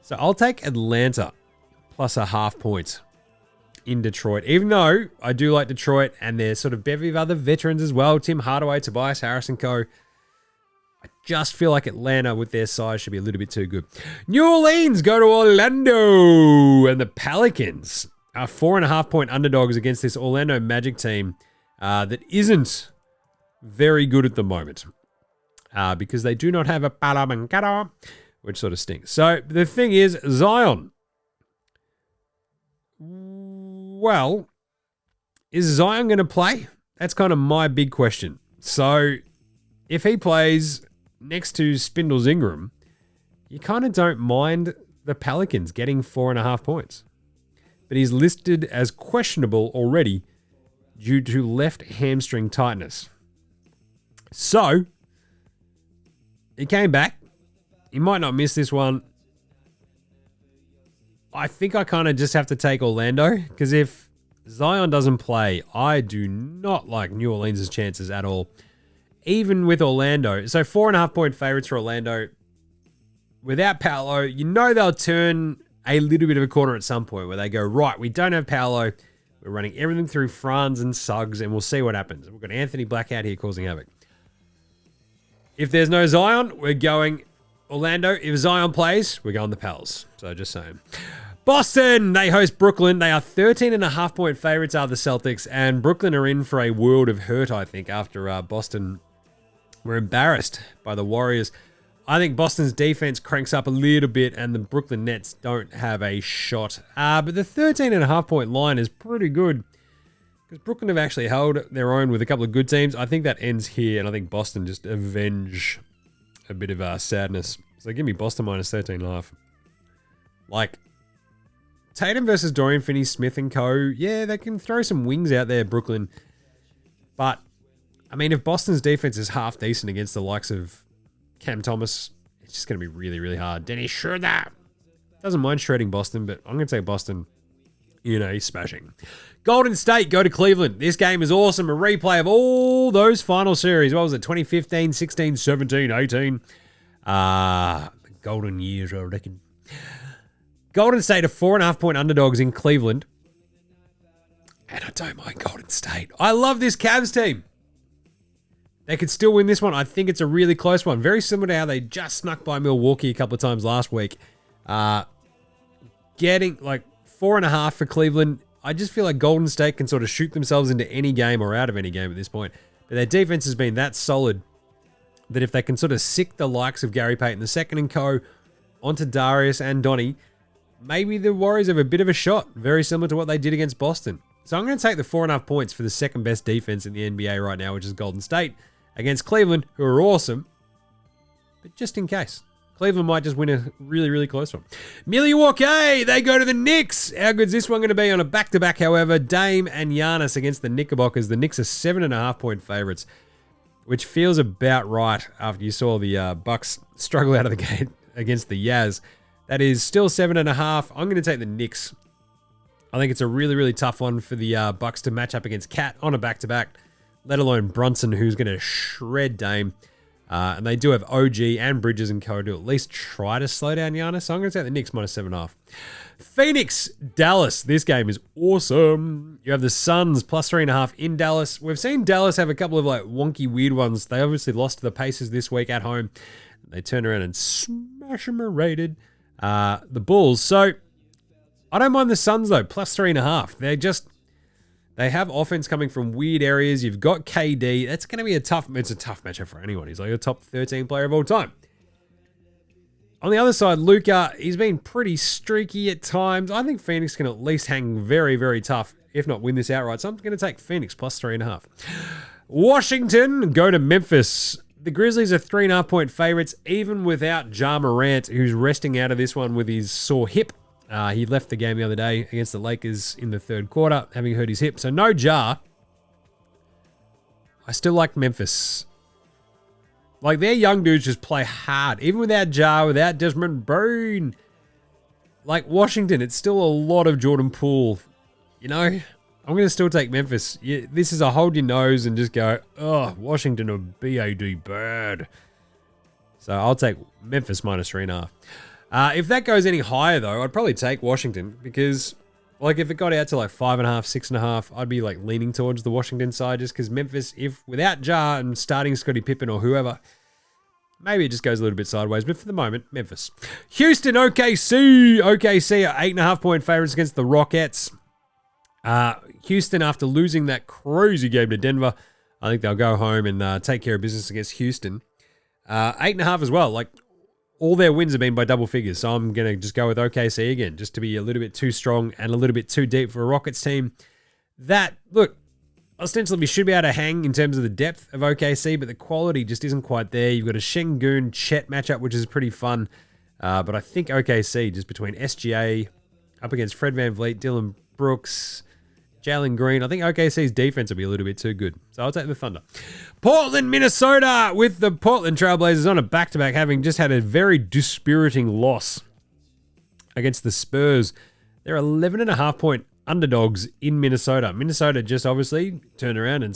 So I'll take Atlanta plus a half point in Detroit, even though I do like Detroit and there's sort of bevy of other veterans as well. Tim Hardaway, Tobias Harris and co. I just feel like Atlanta with their size should be a little bit too good. New Orleans go to Orlando, and the Pelicans are 4.5 point underdogs against this Orlando Magic team that isn't very good at the moment because they do not have a Palamankata, which sort of stinks. So the thing is, Zion. Well, is Zion going to play? That's kind of my big question. So if he plays next to Spindles Ingram, you kind of don't mind the Pelicans getting 4.5 points. But he's listed as questionable already due to left hamstring tightness. So, he came back. He might not miss this one. I think I kind of just have to take Orlando, because if Zion doesn't play, I do not like New Orleans' chances at all. Even with Orlando. So 4.5 point favorites for Orlando. Without Paolo, you know they'll turn a little bit of a corner at some point where they go, right, we don't have Paolo. We're running everything through Franz and Suggs, and we'll see what happens. We've got Anthony Black out here causing havoc. If there's no Zion, we're going Orlando. If Zion plays, we're going the Pels. So just saying. Boston, they host Brooklyn. They are 13.5 point favorites are the Celtics, and Brooklyn are in for a world of hurt, I think, after Boston were embarrassed by the Warriors. I think Boston's defense cranks up a little bit, and the Brooklyn Nets don't have a shot. But the 13.5 point line is pretty good, because Brooklyn have actually held their own with a couple of good teams. I think that ends here, and I think Boston just avenge a bit of sadness. So give me Boston minus 13.5. Like, Tatum versus Dorian Finney-Smith and co. Yeah, they can throw some wings out there, Brooklyn. But, I mean, if Boston's defense is half decent against the likes of Cam Thomas, it's just going to be really, really hard. Dennis Schroeder doesn't mind shredding Boston, but I'm going to take Boston, smashing. Golden State go to Cleveland. This game is awesome. A replay of all those final series. What was it? 2015, 16, 17, 18. The golden years, I reckon. Golden State are 4.5 point underdogs in Cleveland. And I don't mind Golden State. I love this Cavs team. They could still win this one. I think it's a really close one. Very similar to how they just snuck by Milwaukee a couple of times last week. Getting like 4.5 for Cleveland. I just feel like Golden State can sort of shoot themselves into any game or out of any game at this point. But their defense has been that solid that if they can sort of sick the likes of Gary Payton II and co. onto Darius and Donnie, maybe the Warriors have a bit of a shot, very similar to what they did against Boston. So I'm going to take the 4.5 points for the second best defense in the NBA right now, which is Golden State, against Cleveland, who are awesome. But just in case, Cleveland might just win a really, really close one. Milwaukee, they go to the Knicks. How good is this one going to be on a back-to-back, however? Dame and Giannis against the Knickerbockers. The Knicks are 7.5 point favorites, which feels about right after you saw the Bucks struggle out of the gate against the Jazz. That is still 7.5. I'm going to take the Knicks. I think it's a really, really tough one for the Bucks to match up against Cat on a back-to-back, let alone Brunson, who's going to shred Dame. And they do have OG and Bridges and co to at least try to slow down Giannis. So I'm going to take the Knicks -7.5. Phoenix, Dallas. This game is awesome. You have the Suns +3.5 in Dallas. We've seen Dallas have a couple of like wonky, weird ones. They obviously lost to the Pacers this week at home. They turned around and smash them rated the Bulls. So I don't mind the Suns though, +3.5. They have offense coming from weird areas. You've got KD. That's going to be it's a tough matchup for anyone. He's like a top 13 player of all time. On the other side, Luka, he's been pretty streaky at times. I think Phoenix can at least hang very, very tough, if not win this outright. So I'm going to take Phoenix +3.5. Washington, go to Memphis. The Grizzlies are 3.5-point favorites, even without Ja Morant, who's resting out of this one with his sore hip. He left the game the other day against the Lakers in the third quarter, having hurt his hip. So no Ja. I still like Memphis. Like, their young dudes just play hard. Even without Ja, without Desmond Bane. Like, Washington, it's still a lot of Jordan Poole. You know? I'm going to still take Memphis. This is a hold your nose and just go, oh, Washington are BAD bad. So I'll take Memphis -3.5. If that goes any higher, though, I'd probably take Washington because, like, if it got out to, like, 5.5, 6.5, I'd be, like, leaning towards the Washington side just because Memphis, if without Ja and starting Scottie Pippen or whoever, maybe it just goes a little bit sideways. But for the moment, Memphis. Houston, OKC. OKC are 8.5-point favorites against the Rockets. Houston, after losing that crazy game to Denver, I think they'll go home and take care of business against Houston. 8.5 as well. Like, all their wins have been by double figures, so I'm going to just go with OKC again, just to be a little bit too strong and a little bit too deep for a Rockets team. That, look, ostensibly we should be able to hang in terms of the depth of OKC, but the quality just isn't quite there. You've got a Şengün-Chet matchup, which is pretty fun, but I think OKC, just between SGA up against Fred VanVleet, Dylan Brooks, Jalen Green, I think OKC's defense will be a little bit too good. So I'll take the Thunder. Portland, Minnesota, with the Portland Trailblazers on a back-to-back, having just had a very dispiriting loss against the Spurs. They're 11.5-point underdogs in Minnesota. Minnesota just obviously turned around and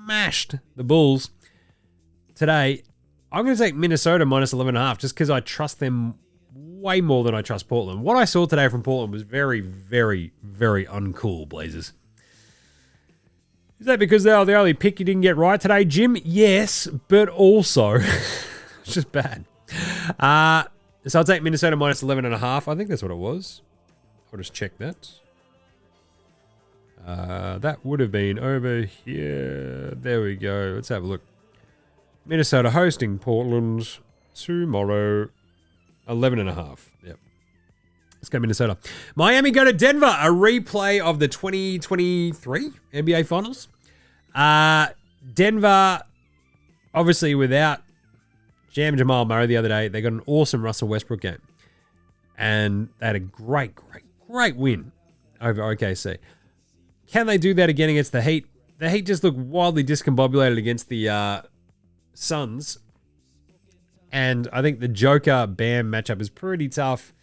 smashed the Bulls today. I'm going to take Minnesota -11.5 just because I trust them way more than I trust Portland. What I saw today from Portland was very, very, very uncool, Blazers. Is that because they are the only pick you didn't get right today, Jim? Yes, but also it's just bad. So I'll take Minnesota -11.5. I think that's what it was. I'll just check that. That would have been over here. There we go. Let's have a look. Minnesota hosting Portland tomorrow. 11.5. Yep. Let's go Minnesota. Miami go to Denver. A replay of the 2023 NBA Finals. Denver, obviously without Jamal Murray the other day, they got an awesome Russell Westbrook game. And they had a great win over OKC. Can they do that again against the Heat? The Heat just look wildly discombobulated against the Suns. And I think the Joker-Bam matchup is pretty tough.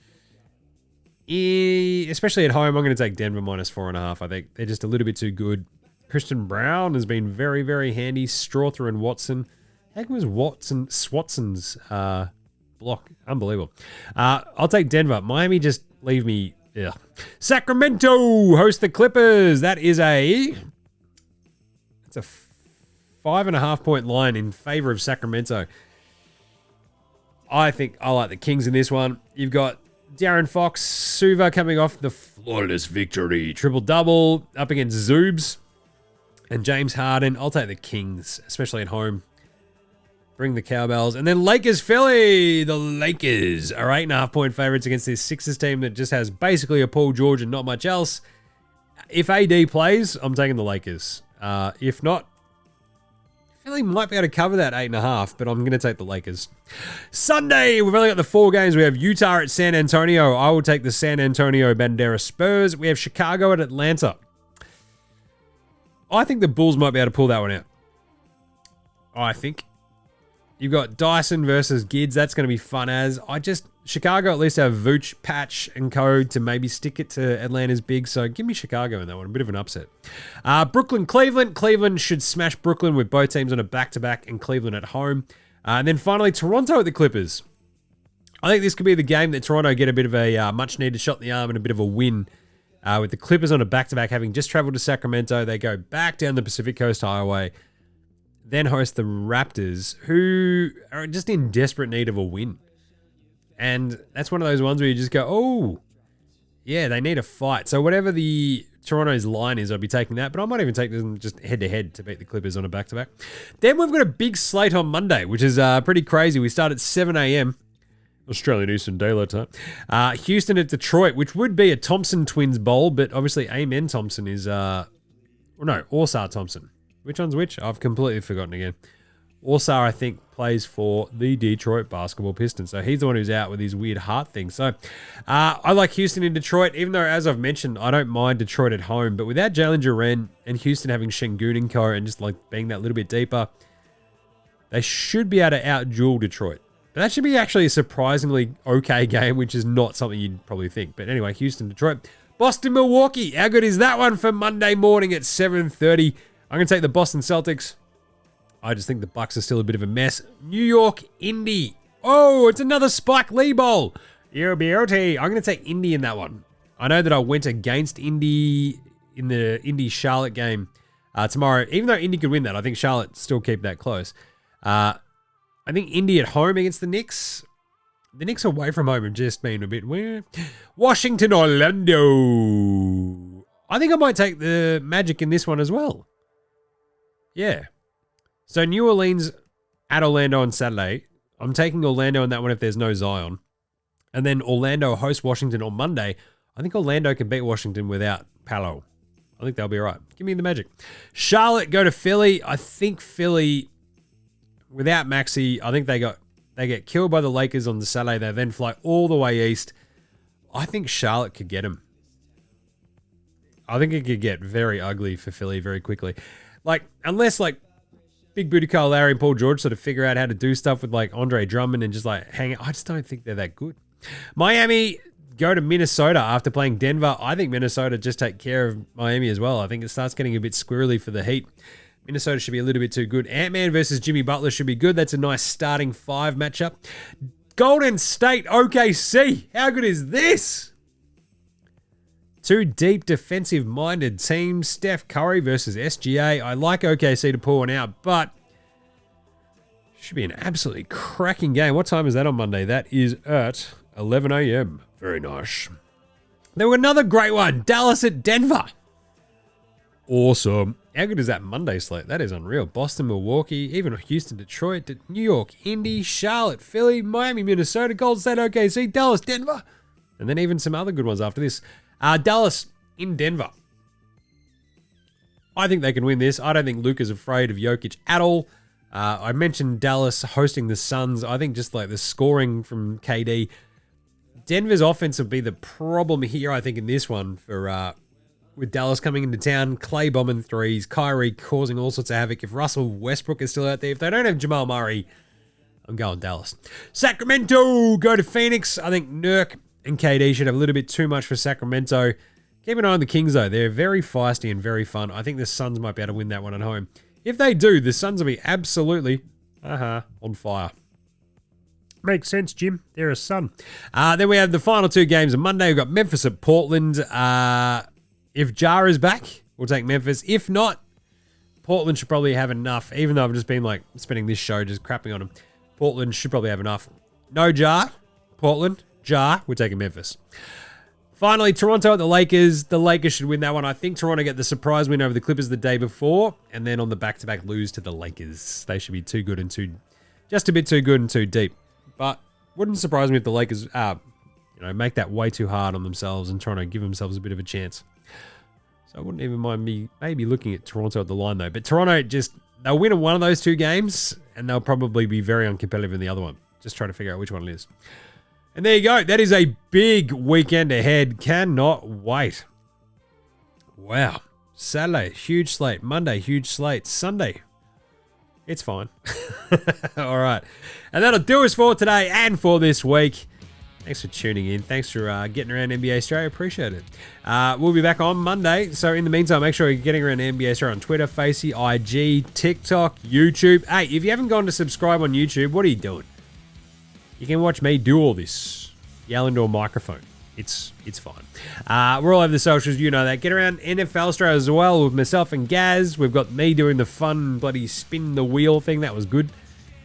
Especially at home, I'm going to take Denver -4.5. I think they're just a little bit too good. Christian Brown has been very, very handy. Strawther and Watson. Heck was Swatson's block. Unbelievable. I'll take Denver. Miami just leave me... Ugh. Sacramento host the Clippers. That is it's a 5.5-point line in favor of Sacramento. I think I like the Kings in this one. You've got De'Aaron Fox, Suva coming off the flawless victory. Triple-double up against Zoobs and James Harden. I'll take the Kings, especially at home. Bring the cowbells. And then Lakers-Philly. The Lakers are 8.5-point favorites against this Sixers team that just has basically a Paul George and not much else. If AD plays, I'm taking the Lakers. If not, Philly might be able to cover that 8.5, but I'm going to take the Lakers. Sunday, we've only got the 4 games. We have Utah at San Antonio. I will take the San Antonio Banderas Spurs. We have Chicago at Atlanta. I think the Bulls might be able to pull that one out. I think. You've got Dyson versus Gids. That's going to be fun as. Chicago at least have Vooch, Patch, and co to maybe stick it to Atlanta's big. So give me Chicago in that one. A bit of an upset. Brooklyn, Cleveland. Cleveland should smash Brooklyn with both teams on a back-to-back and Cleveland at home. And then finally, Toronto at the Clippers. I think this could be the game that Toronto get a bit of a much-needed shot in the arm and a bit of a win. With the Clippers on a back-to-back, having just traveled to Sacramento, they go back down the Pacific Coast Highway, then host the Raptors, who are just in desperate need of a win. And that's one of those ones where you just go, oh, yeah, they need a fight. So whatever the Toronto's line is, I'll be taking that. But I might even take them just head-to-head to beat the Clippers on a back-to-back. Then we've got a big slate on Monday, which is pretty crazy. We start at 7 a.m., Australian Eastern Daylight Time. Houston at Detroit, which would be a Thompson Twins Bowl, but obviously Amen Thompson is... Orsar Thompson. Which one's which? I've completely forgotten again. Orsar, I think, plays for the Detroit basketball Pistons. So he's the one who's out with his weird heart thing. So I like Houston in Detroit, even though, as I've mentioned, I don't mind Detroit at home. But without Jalen Duren and Houston having Şengün and co and just like being that little bit deeper, they should be able to out-duel Detroit. But that should be actually a surprisingly okay game, which is not something you'd probably think. But anyway, Houston, Detroit. Boston, Milwaukee. How good is that one for Monday morning at 7:30? I'm going to take the Boston Celtics. I just think the Bucks are still a bit of a mess. New York, Indy. Oh, it's another Spike Lee Bowl. You're beauty. I'm going to take Indy in that one. I know that I went against Indy in the Indy-Charlotte game tomorrow. Even though Indy could win that, I think Charlotte still keep that close. I think Indy at home against the Knicks. The Knicks away from home have just been a bit weird. Washington, Orlando. I think I might take the Magic in this one as well. Yeah. So New Orleans at Orlando on Saturday. I'm taking Orlando in that one if there's no Zion. And then Orlando host Washington on Monday. I think Orlando can beat Washington without Paolo. I think they'll be all right. Give me the Magic. Charlotte go to Philly. I think Philly, without Maxey, I think they get killed by the Lakers on the Saturday. They then fly all the way east. I think Charlotte could get them. I think it could get very ugly for Philly very quickly. Like, unless like Big Booty Kyle Lowry and Paul George sort of figure out how to do stuff with like Andre Drummond and just like hang out. I just don't think they're that good. Miami go to Minnesota after playing Denver. I think Minnesota just take care of Miami as well. I think it starts getting a bit squirrely for the Heat. Minnesota should be a little bit too good. Ant-Man versus Jimmy Butler should be good. That's a nice starting 5 matchup. Golden State OKC. How good is this? Two deep defensive-minded teams. Steph Curry versus SGA. I like OKC to pull one out, but should be an absolutely cracking game. What time is that on Monday? That is at 11 a.m. Very nice. Then another great one. Dallas at Denver. Awesome. How good is that Monday slate? That is unreal. Boston, Milwaukee, even Houston, Detroit, New York, Indy, Charlotte, Philly, Miami, Minnesota, Golden State, OKC, Dallas, Denver. And then even some other good ones after this. Dallas in Denver. I think they can win this. I don't think Luka's afraid of Jokic at all. I mentioned Dallas hosting the Suns. I think just like the scoring from KD. Denver's offense will be the problem here, I think, in this one for with Dallas coming into town. Clay bombing threes. Kyrie causing all sorts of havoc. If Russell Westbrook is still out there. If they don't have Jamal Murray, I'm going Dallas. Sacramento go to Phoenix. I think Nurk and KD should have a little bit too much for Sacramento. Keep an eye on the Kings, though. They're very feisty and very fun. I think the Suns might be able to win that one at home. If they do, the Suns will be absolutely on fire. Makes sense, Jim. They're a Sun. Then we have the final 2 games on Monday. We've got Memphis at Portland. If Jar is back, we'll take Memphis. If not, Portland should probably have enough. Even though I've just been like spending this show just crapping on them. Portland should probably have enough. No Jar. Portland. Jar, we're taking Memphis. Finally, Toronto at the Lakers. The Lakers should win that one. I think Toronto get the surprise win over the Clippers the day before, and then on the back-to-back lose to the Lakers. They should be too good and just a bit too good and too deep. But wouldn't surprise me if the Lakers, make that way too hard on themselves and trying to give themselves a bit of a chance. So I wouldn't even mind me maybe looking at Toronto at the line though. But Toronto they'll win one of those 2 games, and they'll probably be very uncompetitive in the other one. Just trying to figure out which one it is. And there you go. That is a big weekend ahead. Cannot wait. Wow. Saturday, huge slate. Monday, huge slate. Sunday, it's fine. All right. And that'll do us for today and for this week. Thanks for tuning in. Thanks for getting around NBA Australia. Appreciate it. We'll be back on Monday. So in the meantime, make sure you're getting around NBA Australia on Twitter, Facey, IG, TikTok, YouTube. Hey, if you haven't gone to subscribe on YouTube, what are you doing? You can watch me do all this. Yell into a microphone. It's fine. We're all over the socials, you know that. Get around NFL Australia as well with myself and Gaz. We've got me doing the fun bloody spin the wheel thing. That was good.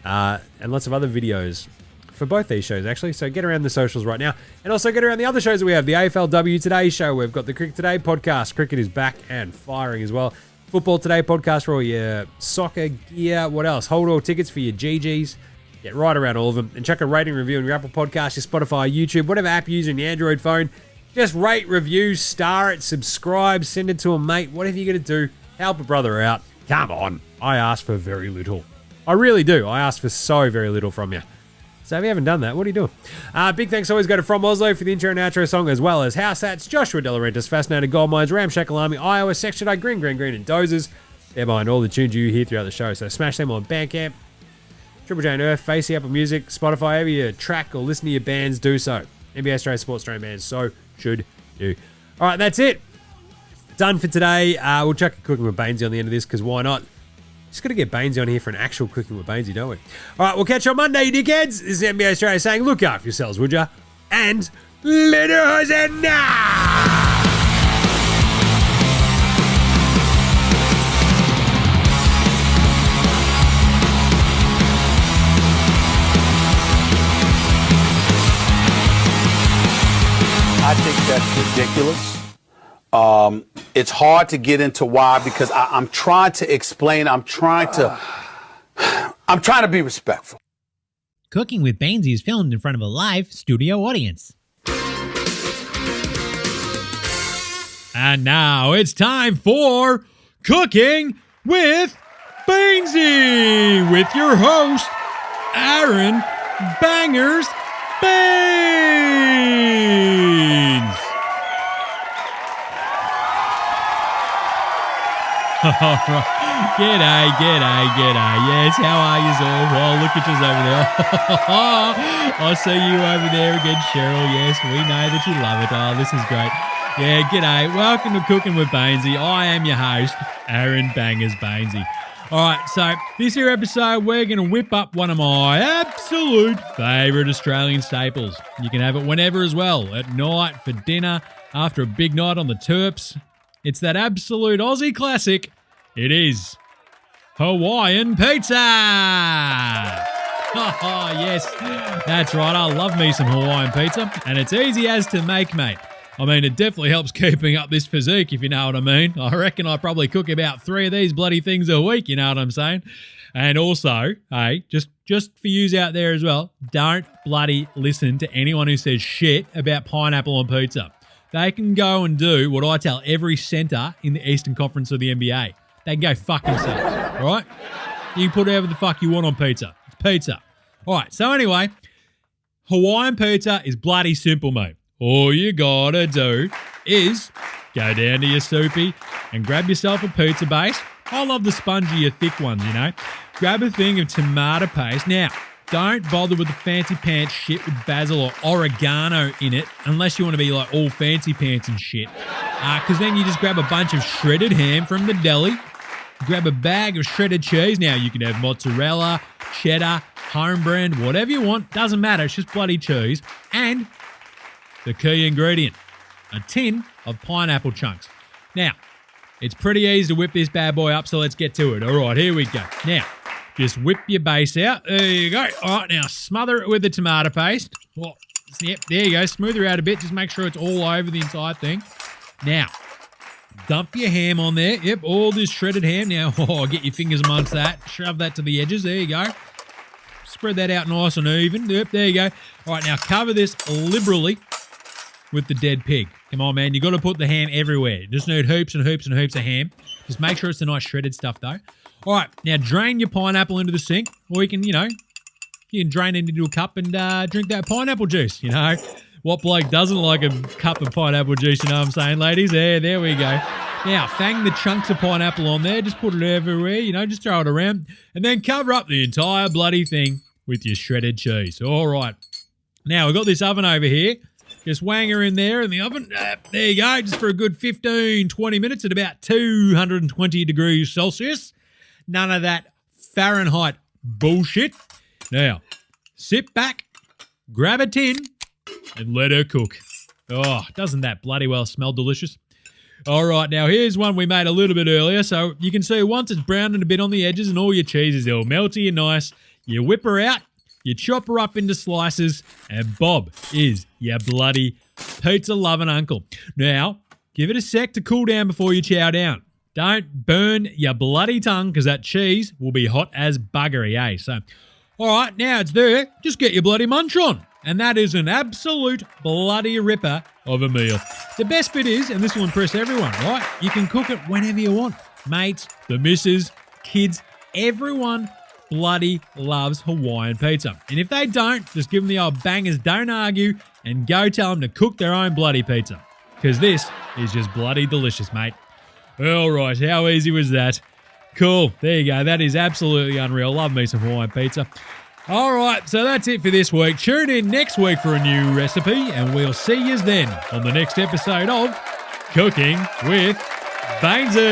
And lots of other videos for both these shows, actually. So get around the socials right now. And also get around the other shows that we have. The AFLW Today show. We've got the Cricket Today podcast. Cricket is back and firing as well. Football Today podcast for all your soccer gear. What else? Hold all tickets for your GGs. Get right around all of them. And check a rating review on your Apple Podcast, your Spotify, YouTube, whatever app you use on your Android phone. Just rate, review, star it, subscribe, send it to a mate. Whatever you're going to do, help a brother out. Come on. I ask for very little. I really do. I ask for so very little from you. So if you haven't done that, what are you doing? Big thanks always go to From Oslo for the intro and outro song, as well as House Hats, Joshua De Laurentiis, Fascinated Gold Mines, Ramshackle Army, Iowa, Section 8, Green, and Dozers. They're behind all the tunes you hear throughout the show. So smash them on Bandcamp, Triple J and Earth, Facey, Apple Music, Spotify, however you track or listen to your bands, do so. NBA Australia Sports Australian bands, so should you. All right, that's it. Done for today. We'll chuck a Cooking with Bainesy on the end of this, because why not? Just got to get Bainesy on here for an actual Cooking with Bainesy, don't we? All right, we'll catch you on Monday, you dickheads. This is NBA Australia saying, look after yourselves, would ya? And later, Hosanna! I think that's ridiculous. It's hard to get into why, because I'm trying to explain. I'm trying to be respectful. Cooking with Bainesy is filmed in front of a live studio audience. And now it's time for Cooking with Bainesy with your host, Aaron Bangers Baines. All right. G'day. Yes, how are yous all? Well, look at yous over there. I see you over there again, Cheryl. Yes, we know that you love it. Oh, this is great. Yeah, g'day. Welcome to Cooking with Bainesy. I am your host, Aaron Bangers Bainesy. All right, so this here episode, we're going to whip up one of my absolute favourite Australian staples. You can have it whenever as well, at night, for dinner, after a big night on the Terps. It's that absolute Aussie classic. It is Hawaiian pizza. Oh, yes, that's right. I love me some Hawaiian pizza, and it's easy as to make, mate. I mean, it definitely helps keeping up this physique, if you know what I mean. I reckon I probably cook about 3 of these bloody things a week, you know what I'm saying? And also, hey, just for yous out there as well, don't bloody listen to anyone who says shit about pineapple on pizza. They can go and do what I tell every centre in the Eastern Conference of the NBA. They can go fuck themselves, all right? You can put whatever the fuck you want on pizza. It's pizza. All right, so anyway, Hawaiian pizza is bloody simple, mate. All you gotta do is go down to your soupy and grab yourself a pizza base. I love the spongier, thick ones, you know. Grab a thing of tomato paste. Now, don't bother with the fancy pants shit with basil or oregano in it unless you want to be like all fancy pants and shit. Because then you just grab a bunch of shredded ham from the deli. Grab a bag of shredded cheese. Now, you can have mozzarella, cheddar, home brand, whatever you want. Doesn't matter. It's just bloody cheese. And the key ingredient, a tin of pineapple chunks. Now, it's pretty easy to whip this bad boy up, so let's get to it. All right, here we go. Now, just whip your base out. There you go. All right, now smother it with the tomato paste. Oh, yep, there you go. Smooth her out a bit. Just make sure it's all over the entire thing. Now, dump your ham on there. Yep, all this shredded ham. Now, get your fingers amongst that. Shove that to the edges. There you go. Spread that out nice and even. Yep, there you go. All right, now cover this liberally with the dead pig. Come on, man. You got to put the ham everywhere. You just need heaps and heaps and heaps of ham. Just make sure it's the nice shredded stuff, though. All right, now drain your pineapple into the sink, or you can, you can drain it into a cup and drink that pineapple juice, you know. What bloke doesn't like a cup of pineapple juice, you know what I'm saying, ladies? There we go. Now, fang the chunks of pineapple on there. Just put it everywhere, just throw it around. And then cover up the entire bloody thing with your shredded cheese. All right. Now, we've got this oven over here. Just wang her in there in the oven. There you go, just for a good 15, 20 minutes at about 220 degrees Celsius. None of that Fahrenheit bullshit. Now, sit back, grab a tin, and let her cook. Oh, doesn't that bloody well smell delicious? All right, now here's one we made a little bit earlier. So you can see once it's browned and a bit on the edges and all your cheese is all melty and nice, you whip her out, you chop her up into slices, and Bob is your bloody pizza-loving uncle. Now, give it a sec to cool down before you chow down. Don't burn your bloody tongue because that cheese will be hot as buggery, eh? So, all right, now it's there. Just get your bloody munch on. And that is an absolute bloody ripper of a meal. The best bit is, and this will impress everyone, right? You can cook it whenever you want. Mates, the missus, kids, everyone bloody loves Hawaiian pizza. And if they don't, just give them the old bangers, don't argue, and go tell them to cook their own bloody pizza. Because this is just bloody delicious, mate. All right, how easy was that? Cool, there you go. That is absolutely unreal. Love me some Hawaiian pizza. All right, so that's it for this week. Tune in next week for a new recipe, and we'll see yous then on the next episode of Cooking with Bainesy.